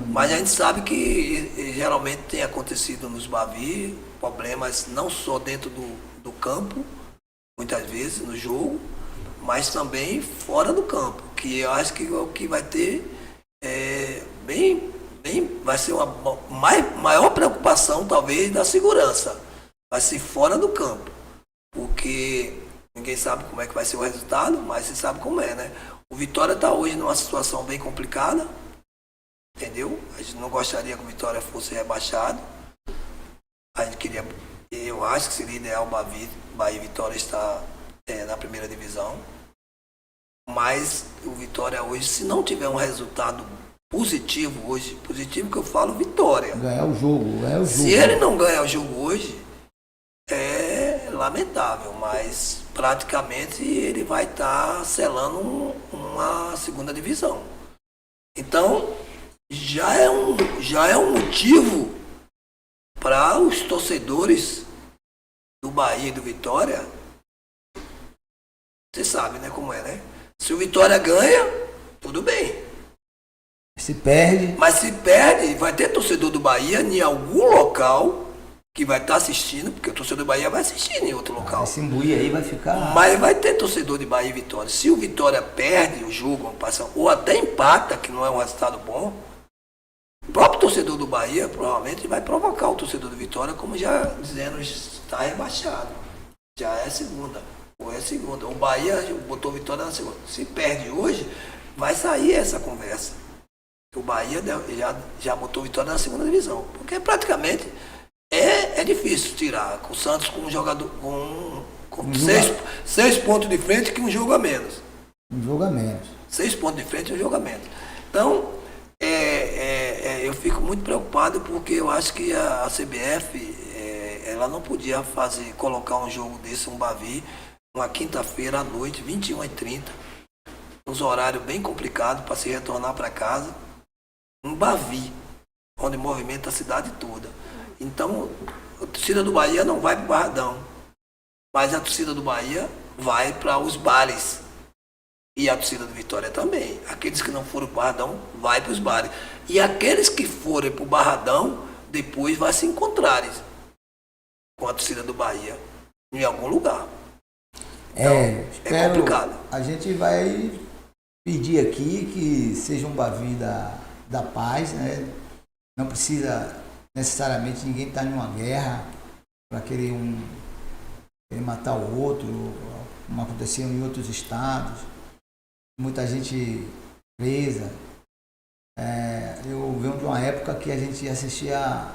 Mas a gente sabe que geralmente tem acontecido nos Bavi problemas não só dentro do campo, muitas vezes no jogo, mas também fora do campo, que eu acho que o que vai ter vai ser uma maior preocupação talvez da segurança, vai ser fora do campo, porque ninguém sabe como é que vai ser o resultado, mas você sabe como é, né? O Vitória está hoje numa situação bem complicada, entendeu? A gente não gostaria que o Vitória fosse rebaixado. Eu acho que seria ideal o Bahia e Vitória estar na primeira divisão. Mas o Vitória hoje, se não tiver um resultado positivo hoje, positivo que eu falo, Vitória. Ganhar o jogo. Se ele não ganhar o jogo hoje, é lamentável, mas praticamente ele vai estar selando uma segunda divisão. Então, já é um motivo para os torcedores do Bahia e do Vitória. Você sabe, né, como é, né? Se o Vitória ganha, tudo bem. Se perde. Mas se perde, vai ter torcedor do Bahia em algum local que vai estar assistindo, porque o torcedor do Bahia vai assistir em outro local. Esse embuí aí vai ficar... Mas vai ter torcedor de Bahia e Vitória. Se o Vitória perde o jogo, ou até empata, que não é um resultado bom, o próprio torcedor do Bahia provavelmente vai provocar o torcedor do Vitória, como já dizendo, está rebaixado. Já é segunda. Ou é segunda. O Bahia botou Vitória na segunda. Se perde hoje, vai sair essa conversa. O Bahia já botou Vitória na segunda divisão. Porque praticamente... É difícil tirar com o Santos com um jogador com 6 pontos de frente que um jogo a menos. 6 pontos de frente e um jogo a menos. Então, eu fico muito preocupado porque eu acho que a CBF ela não podia colocar um jogo desse, um Bavi, uma quinta-feira à noite, 21h30, uns horários bem complicados para se retornar para casa. Um Bavi, onde movimenta a cidade toda. Então, a torcida do Bahia não vai para o Barradão, mas a torcida do Bahia vai para os bares. E a torcida do Vitória também. Aqueles que não foram para o Barradão, vai para os bares. E aqueles que forem para o Barradão, depois vai se encontrarem com a torcida do Bahia em algum lugar. Então, é complicado. A gente vai pedir aqui que seja um Bavi da paz, né? Não precisa... necessariamente ninguém está em uma guerra para querer matar o outro, como aconteceu em outros estados. Muita gente presa, Eu venho de uma época que a gente assistia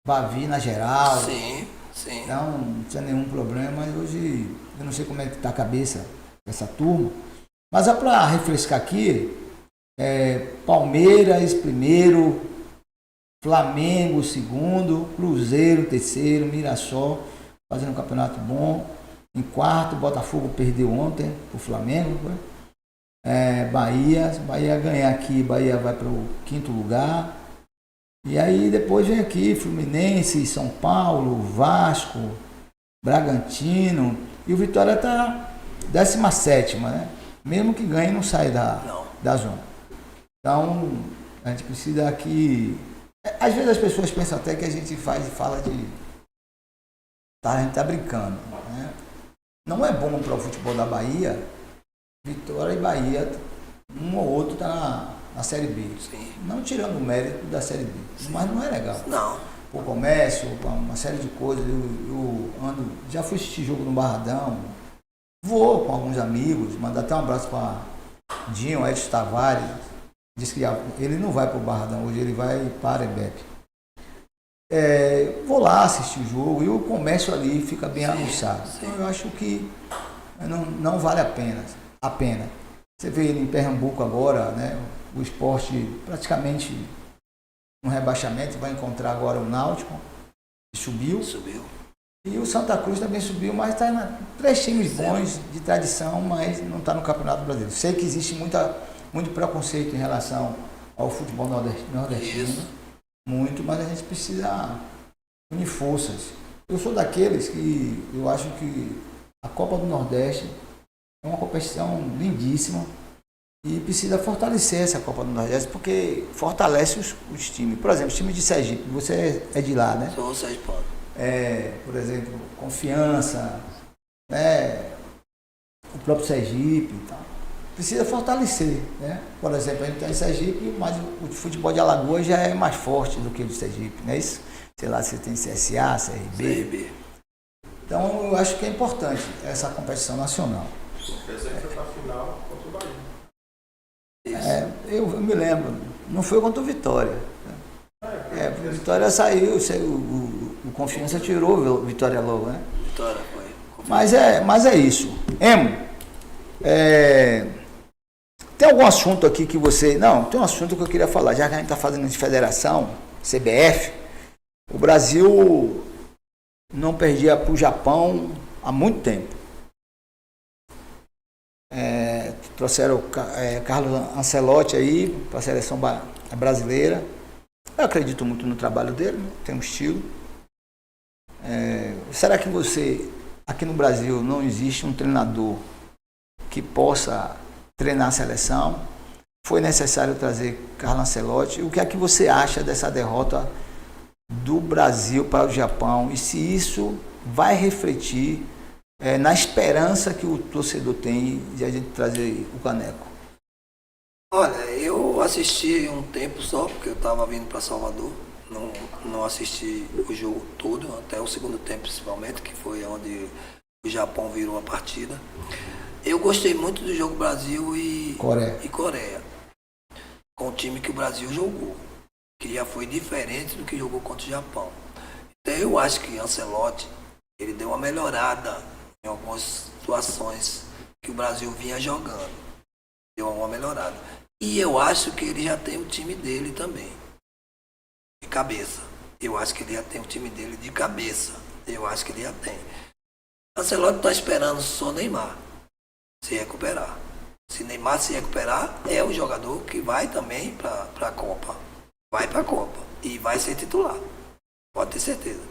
Bavi na geral. Sim, sim. Então não tinha nenhum problema. E hoje eu não sei como é que está a cabeça dessa turma. Mas é para refrescar aqui, Palmeiras primeiro, Flamengo segundo, Cruzeiro terceiro, Mirassol fazendo um campeonato bom. Em quarto, Botafogo perdeu ontem pro Flamengo. Bahia ganhar aqui, Bahia vai para o quinto lugar. E aí depois vem aqui Fluminense, São Paulo, Vasco, Bragantino. E o Vitória está 17ª, né? Mesmo que ganhe, não sai da zona. Então, a gente precisa aqui... Às vezes as pessoas pensam até que a gente fala de... a gente está brincando, né? Não é bom para o futebol da Bahia, Vitória e Bahia, um ou outro está na Série B. Sim. Não tirando o mérito da Série B, sim, mas não é legal. Não. Por comércio, uma série de coisas. Eu já fui assistir jogo no Barradão, vou com alguns amigos, mandar até um abraço para Dinho, Edson Tavares. Diz que ele não vai para o Barradão, hoje ele vai para Arebepe. Vou lá assistir o jogo e o comércio ali fica bem aguçado. Então eu acho que não vale a pena. Você vê ele em Pernambuco agora, né? O Sport praticamente no rebaixamento, vai encontrar agora o Náutico, que subiu. E o Santa Cruz também subiu, mas está em 3 times bons, de tradição, mas não está no Campeonato Brasileiro. Sei que existe muito preconceito em relação ao futebol nordestino, muito, mas a gente precisa unir forças. Eu sou daqueles que eu acho que a Copa do Nordeste é uma competição lindíssima e precisa fortalecer essa Copa do Nordeste, porque fortalece os times. Por exemplo, o time de Sergipe, você é de lá, né? Sou sergipano. Por exemplo, Confiança, o próprio Sergipe e tal. Precisa fortalecer, né? Por exemplo, a gente está em Sergipe, mas o futebol de Alagoas já é mais forte do que o de Sergipe, não é isso? Sei lá, você tem CSA, CRB. Então, eu acho que é importante essa competição nacional. Essa aí foi para a final contra o Bahia. Eu me lembro, não foi contra o Vitória. O Vitória saiu, o Confiança tirou o Vitória logo, né? Vitória foi. Mas é isso. Emo, tem algum assunto aqui que você... Não, tem um assunto que eu queria falar. Já que a gente está fazendo de federação, CBF, o Brasil não perdia para o Japão há muito tempo. Trouxeram Carlos Ancelotti aí para a seleção brasileira. Eu acredito muito no trabalho dele, né? Tem um estilo. Será que aqui no Brasil, não existe um treinador que possa treinar a seleção? Foi necessário trazer Carlos Ancelotti. O que é que você acha dessa derrota do Brasil para o Japão? E se isso vai refletir na esperança que o torcedor tem de a gente trazer o caneco? Olha, eu assisti um tempo só, porque eu estava vindo para Salvador. Não assisti o jogo todo, até o segundo tempo principalmente, que foi onde o Japão virou a partida. Eu gostei muito do jogo Brasil e Coreia, com o time que o Brasil jogou, que já foi diferente do que jogou contra o Japão. Então eu acho que Ancelotti, ele deu uma melhorada em algumas situações que o Brasil vinha jogando. Deu uma melhorada. E eu acho que ele já tem o time dele também, de cabeça. Eu acho que ele já tem o time dele de cabeça. Eu acho que ele já tem. Ancelotti está esperando só Neymar se recuperar. Se Neymar se recuperar, é o jogador que vai também para a Copa. Vai para a Copa e vai ser titular. Pode ter certeza.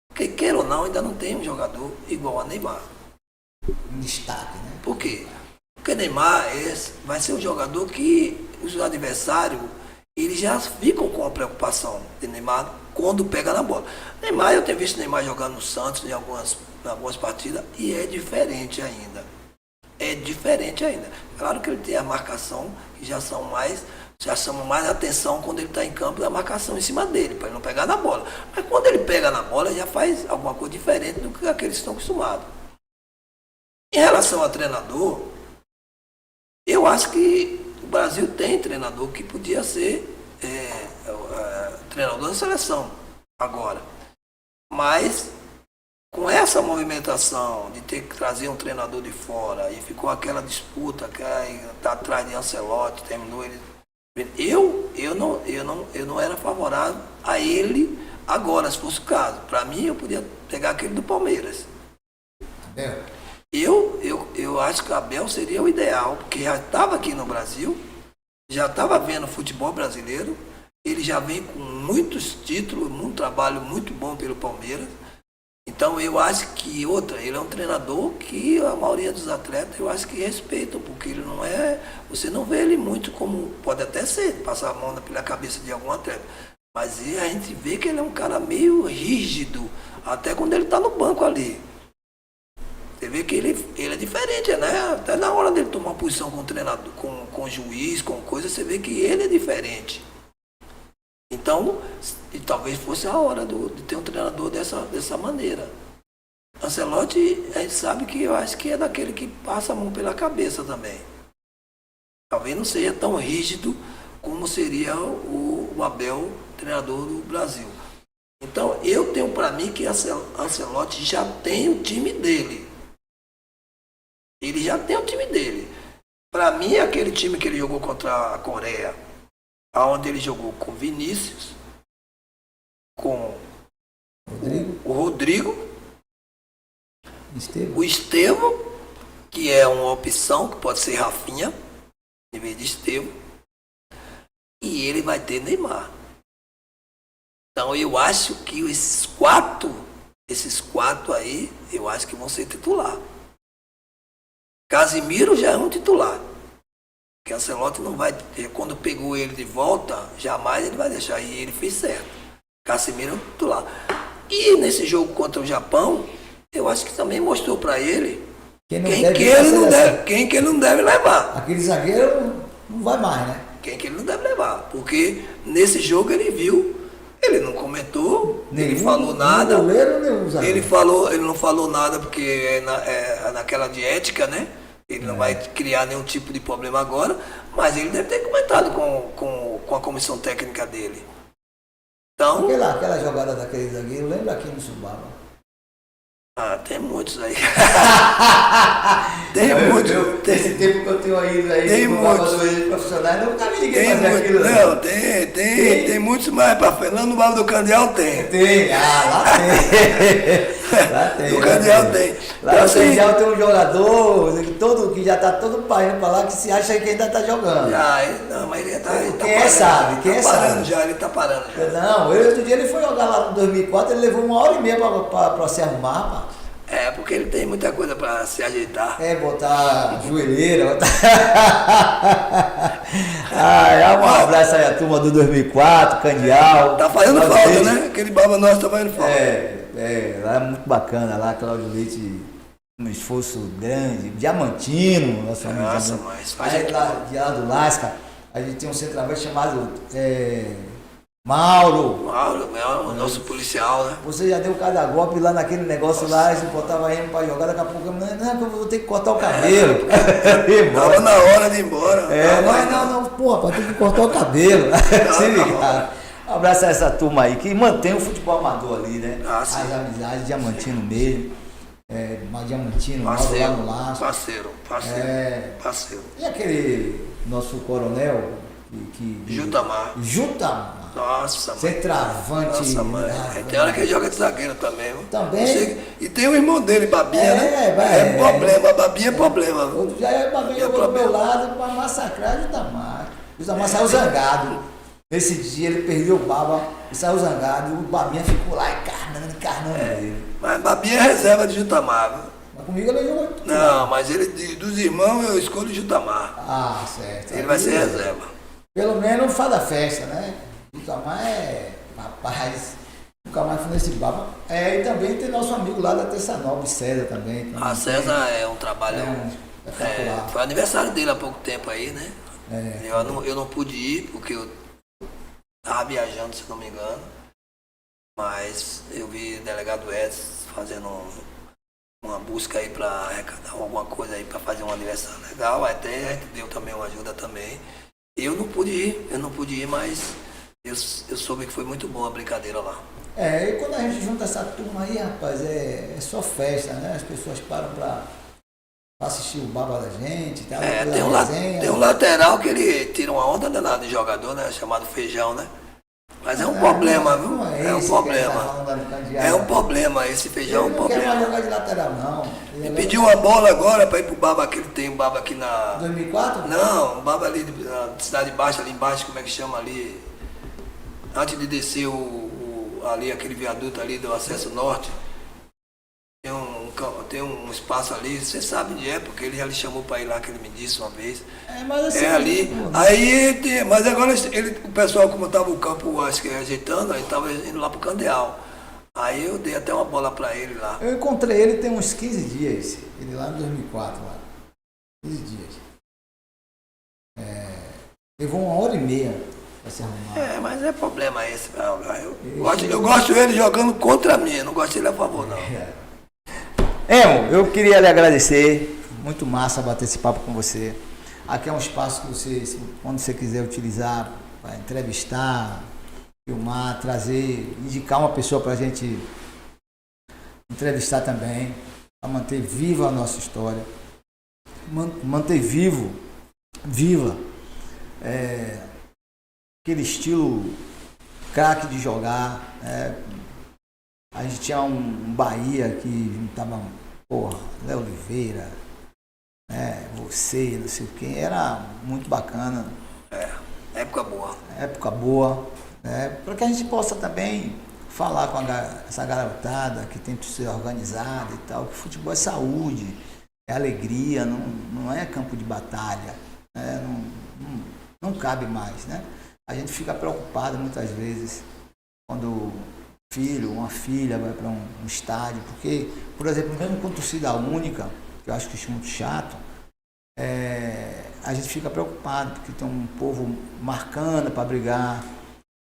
Porque, queira ou não, ainda não tem um jogador igual a Neymar. Um destaque, né? Por quê? Porque Neymar vai ser um jogador que os adversários eles já ficam com a preocupação de Neymar quando pega na bola. Neymar, eu tenho visto Neymar jogando no Santos em algumas partidas e é diferente ainda. Claro que ele tem a marcação, que já chamam mais atenção quando ele está em campo, a marcação em cima dele, para ele não pegar na bola. Mas quando ele pega na bola, já faz alguma coisa diferente do que aqueles estão acostumados. Em relação a treinador, eu acho que o Brasil tem treinador que podia ser treinador da seleção agora. Mas com essa movimentação de ter que trazer um treinador de fora e ficou aquela disputa que tá atrás de Ancelotti, terminou ele. Eu não era favorável a ele agora, se fosse o caso. Para mim, eu podia pegar aquele do Palmeiras. Abel. Eu acho que o Abel seria o ideal, porque já estava aqui no Brasil, já estava vendo futebol brasileiro, ele já vem com muitos títulos, um trabalho muito bom pelo Palmeiras. Então eu acho que ele é um treinador que a maioria dos atletas eu acho que respeitam, porque ele não é, você não vê ele muito como, pode até ser, passar a mão pela cabeça de algum atleta, mas a gente vê que ele é um cara meio rígido, até quando ele está no banco ali. Você vê que ele é diferente, né? Até na hora dele tomar posição com o treinador, com o juiz, com coisa, você vê que ele é diferente. Então, e talvez fosse a hora de ter um treinador dessa maneira. Ancelotti, a gente sabe que eu acho que é daquele que passa a mão pela cabeça também. Talvez não seja tão rígido como seria o Abel, treinador do Brasil. Então, eu tenho para mim que Ancelotti já tem o time dele. Ele já tem o time dele. Para mim, aquele time que ele jogou contra a Coreia, onde ele jogou com Vinícius, com o Rodrigo, o Estevão, que é uma opção, que pode ser Rafinha, em vez de Estevão, e ele vai ter Neymar. Então eu acho que esses quatro aí, eu acho que vão ser titular. Casimiro já é um titular. Que Ancelotti não vai, quando pegou ele de volta, jamais ele vai deixar, e ele fez certo. Casemiro é um titular. E nesse jogo contra o Japão, eu acho que também mostrou para ele quem que ele não deve levar. Aquele zagueiro não vai mais, né? Quem que ele não deve levar. Porque nesse jogo ele viu, ele não comentou, ele falou nada. Ele não falou nada porque é naquela de ética, né? Ele não vai criar nenhum tipo de problema agora, mas ele deve ter comentado com a comissão técnica dele. Então, aquela jogada daquele zagueiro, lembra aqui no Subaba? Tem muitos aí. Tem muitos. Esse tempo que eu tenho ido aí, tem muitos profissionais, nunca vi ninguém fazer aquilo. Não, tem muitos mais para Fernando, no Barro do Candeal tem. Lá tem. Lá tem. No Candeal tem. Lá no Candeal tem um jogador que já está todo país para lá, que se acha que ainda está jogando. Não, mas ele está sabe? Quem parando já, ele está parando já. Não, outro dia ele foi jogar lá no 2004, ele levou 1h30 para se arrumar, pá. Porque ele tem muita coisa para se ajeitar. Botar joelheira, um abraço aí a turma do 2004, Candial. Tá fazendo falta, né? Aquele baba nosso tá fazendo falta. Lá é muito bacana, lá Cláudio Leite, um esforço grande, Diamantino, nosso amigo. Nossa, mas faz aí lá do Lasca, a gente tem um centroavante chamado Mauro, o nosso policial, né? Você já deu cada golpe lá naquele negócio. Nossa. Lá, você botava ele pra jogar, daqui a pouco, não, eu vou ter que cortar o cabelo. Tava na hora de ir embora. Não, porra, tem que cortar o cabelo. Se ligar. Um abraço a essa turma aí, que mantém o futebol amador ali, né? As amizades, Diamantino mesmo. Diamantino, Mauro lá no Laço. Parceiro. E aquele nosso coronel? Jutamar. Nossa, mãe. Centroavante. Nossa, mãe. Tem hora que ele joga de zagueiro também. Também. E tem o irmão dele, Babinha, né? Problema, Babinha é problema. Outro dia Babinha jogou do meu lado para massacrar o Jutamar. O Jutamar saiu zangado. Nesse dia ele perdeu o Baba e saiu zangado. E o Babinha ficou lá encarnando ele. Mas Babinha é reserva de Jutamar, viu? Mas comigo ele jogou. Não, mas ele dos irmãos eu escolho o Jutamar. Certo. Ele vai ser reserva. Pelo menos faz da festa, né? Nunca mais, rapaz, nunca mais fui nesse baba. E também tem nosso amigo lá da Terça Nova, César também. César é um trabalho. Foi aniversário dele há pouco tempo aí, né? Eu não pude ir porque eu estava viajando, se não me engano. Mas eu vi o delegado Edson fazendo uma busca aí para arrecadar alguma coisa aí para fazer um aniversário legal. Até a gente deu também uma ajuda também. Eu não pude ir, mas eu soube que foi muito boa a brincadeira lá. E quando a gente junta essa turma aí, rapaz, é só festa, né? As pessoas param pra assistir o baba da gente, tá? Tem um lateral que ele tira uma onda danada de jogador, né? Chamado Feijão, né? Mas é um problema, viu? É um problema. É um problema, esse Feijão é um problema. Ele não quer mais jogar de lateral, não. Ele pediu uma bola agora para ir pro baba que ele tem, um baba aqui na... 2004? Não, um baba ali na Cidade Baixa, ali embaixo, como é que chama ali? Antes de descer ali, aquele viaduto ali do acesso norte, tem um espaço ali, você sabe onde é, porque ele já lhe chamou para ir lá, que ele me disse uma vez. Mas assim, ali. Aí, mas agora o pessoal, como estava o campo, acho que ajeitando, aí estava indo lá pro Candeal. Aí eu dei até uma bola para ele lá. Eu encontrei ele tem uns 15 dias, ele lá em 2004, lá. 15 dias. Levou 1h30 para se arrumar. Mas é problema esse. Eu gosto dele jogando contra mim, não gosto dele a favor, não. Emo, eu queria lhe agradecer, muito massa bater esse papo com você. Aqui é um espaço que você, quando você quiser utilizar para entrevistar, filmar, trazer, indicar uma pessoa para a gente entrevistar também, para manter viva a nossa história, manter viva aquele estilo craque de jogar, A gente tinha um Bahia que juntava, Léo Oliveira, você, não sei o quê, era muito bacana. Época boa. Época boa, para que a gente possa também falar com essa garotada que tem que ser organizada e tal, que futebol é saúde, é alegria, não é campo de batalha, não cabe mais, né? A gente fica preocupado muitas vezes quando uma filha vai para um estádio, porque, por exemplo, mesmo com torcida única, que eu acho que isso é muito chato, a gente fica preocupado, porque tem um povo marcando para brigar,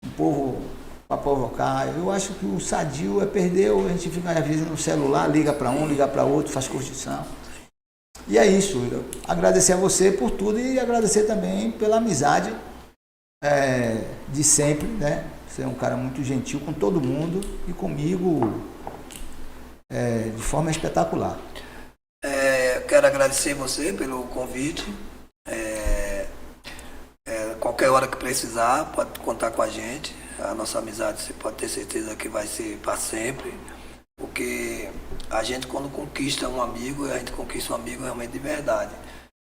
um povo para provocar. Eu acho que o sadio perder, a gente fica às vezes no celular, liga para um, liga para outro, faz curtição. E é isso, agradecer a você por tudo e agradecer também pela amizade de sempre, né? Você é um cara muito gentil com todo mundo e comigo de forma espetacular. Quero agradecer você pelo convite. Qualquer hora que precisar, pode contar com a gente. A nossa amizade, você pode ter certeza que vai ser para sempre. Porque a gente, quando conquista um amigo, a gente conquista um amigo realmente de verdade.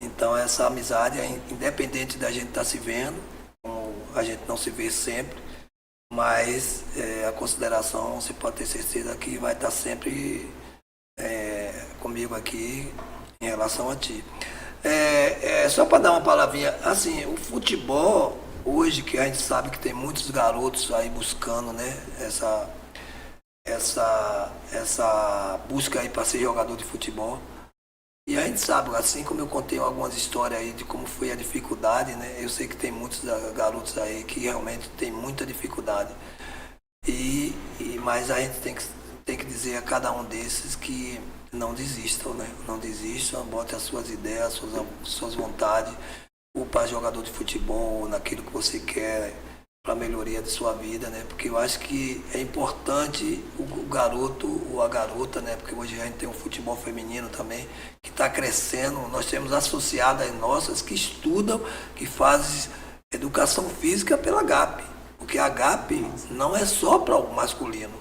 Então, essa amizade, independente da gente estar se vendo, a gente não se vê sempre, mas a consideração, você pode ter certeza que vai estar sempre comigo aqui em relação a ti. Só para dar uma palavrinha, assim, o futebol, hoje que a gente sabe que tem muitos garotos aí buscando, né, essa busca aí para ser jogador de futebol. E a gente sabe, assim como eu contei algumas histórias aí de como foi a dificuldade, né? Eu sei que tem muitos garotos aí que realmente tem muita dificuldade. Mas a gente tem que dizer a cada um desses que não desistam, né? Não desistam, botem as suas ideias, suas vontades, ou para jogador de futebol, ou naquilo que você quer, para a melhoria de sua vida, né? Porque eu acho que é importante o garoto ou a garota, né? Porque hoje a gente tem um futebol feminino também que está crescendo. Nós temos associadas nossas que estudam, que fazem educação física pela GAP. Porque a GAP não é só para o masculino.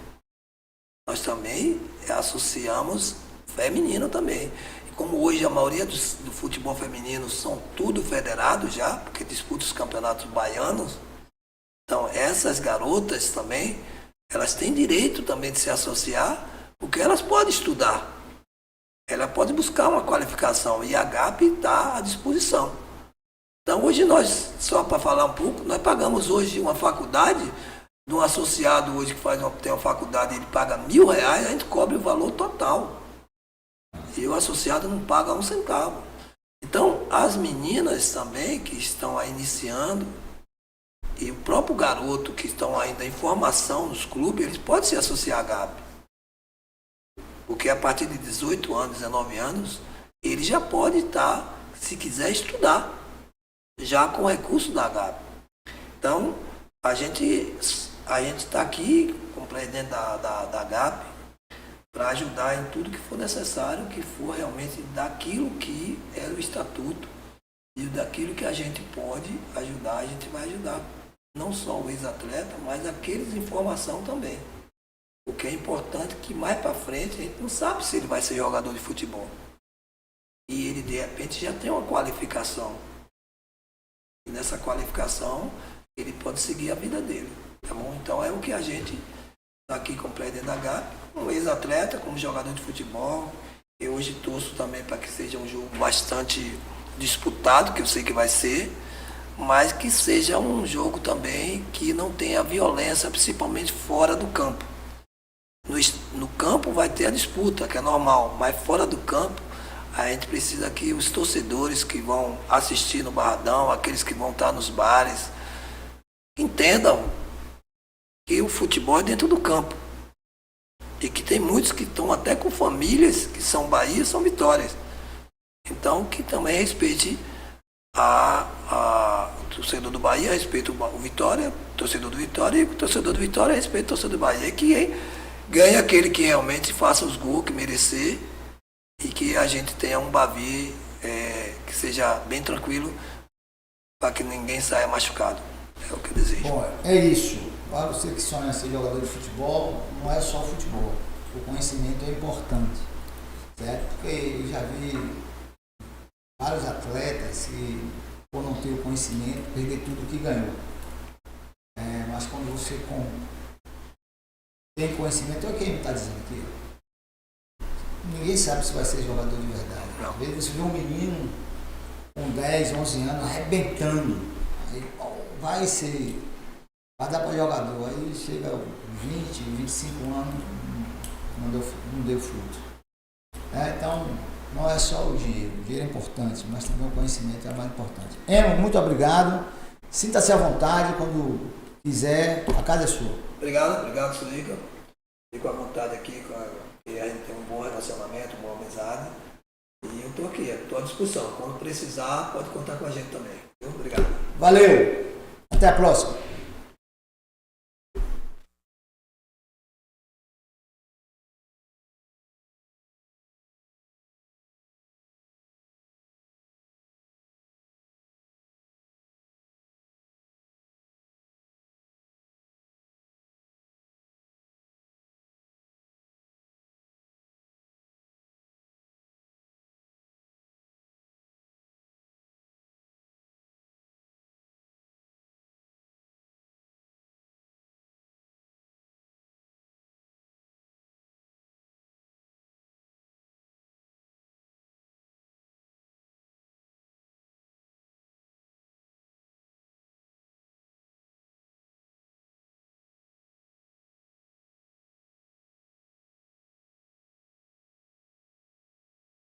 Nós também associamos feminino também. E como hoje a maioria do futebol feminino são tudo federados já, porque disputam os campeonatos baianos, então, essas garotas também, elas têm direito também de se associar, porque elas podem estudar. Ela pode buscar uma qualificação e a GAP está à disposição. Então, hoje nós, só para falar um pouco, nós pagamos hoje uma faculdade, de um associado hoje que tem uma faculdade, ele paga R$1.000, a gente cobre o valor total. E o associado não paga um centavo. Então, as meninas também que estão aí iniciando, e o próprio garoto que estão ainda em formação nos clubes, eles podem se associar à GAP. Porque a partir de 18 anos, 19 anos, ele já pode estar, se quiser, estudar, já com recurso da GAP. Então, a gente está aqui, como presidente da GAP, para ajudar em tudo que for necessário, que for realmente daquilo que é o estatuto e daquilo que a gente pode ajudar, a gente vai ajudar. Não só o ex-atleta, mas aqueles em formação também. O que é importante é que mais para frente a gente não sabe se ele vai ser jogador de futebol. E ele de repente já tem uma qualificação. E nessa qualificação ele pode seguir a vida dele. Tá bom? Então é o que a gente está aqui com o presidente da GAP, como ex-atleta, como jogador de futebol. Eu hoje torço também para que seja um jogo bastante disputado, que eu sei que vai ser, mas que seja um jogo também que não tenha violência, principalmente fora do campo. No campo vai ter a disputa, que é normal, mas fora do campo a gente precisa que os torcedores que vão assistir no Barradão, aqueles que vão estar nos bares, entendam que o futebol é dentro do campo. E que tem muitos que estão até com famílias que são Bahia, são Vitórias. Então que também respeite o torcedor do Bahia, respeita o Vitória, o torcedor do Vitória, e o torcedor do Vitória respeita o torcedor do Bahia. E que ganhe aquele que realmente faça os gols que merecer e que a gente tenha um Bavi que seja bem tranquilo para que ninguém saia machucado. É o que eu desejo. Bom, é isso. Para você que sonha ser jogador de futebol, não é só futebol. O conhecimento é importante, certo? Porque eu já vi vários atletas que, por não ter o conhecimento, perder tudo que ganhou. Mas quando você tem conhecimento, é o que ele está dizendo aqui. Ninguém sabe se vai ser jogador de verdade. Às vezes você vê um menino com 10, 11 anos arrebentando. Aí vai dar para jogador. Aí chega aos 20, 25 anos, não deu fruto. Então, não é só o dinheiro. O dinheiro é importante, mas também o conhecimento é mais importante. Emo, muito obrigado. Sinta-se à vontade quando quiser. A casa é sua. Obrigado, Sulica. Fico à vontade aqui, que a gente tem um bom relacionamento, uma boa amizade. E eu estou aqui, estou à disposição. Quando precisar, pode contar com a gente também. Obrigado. Valeu. Até a próxima.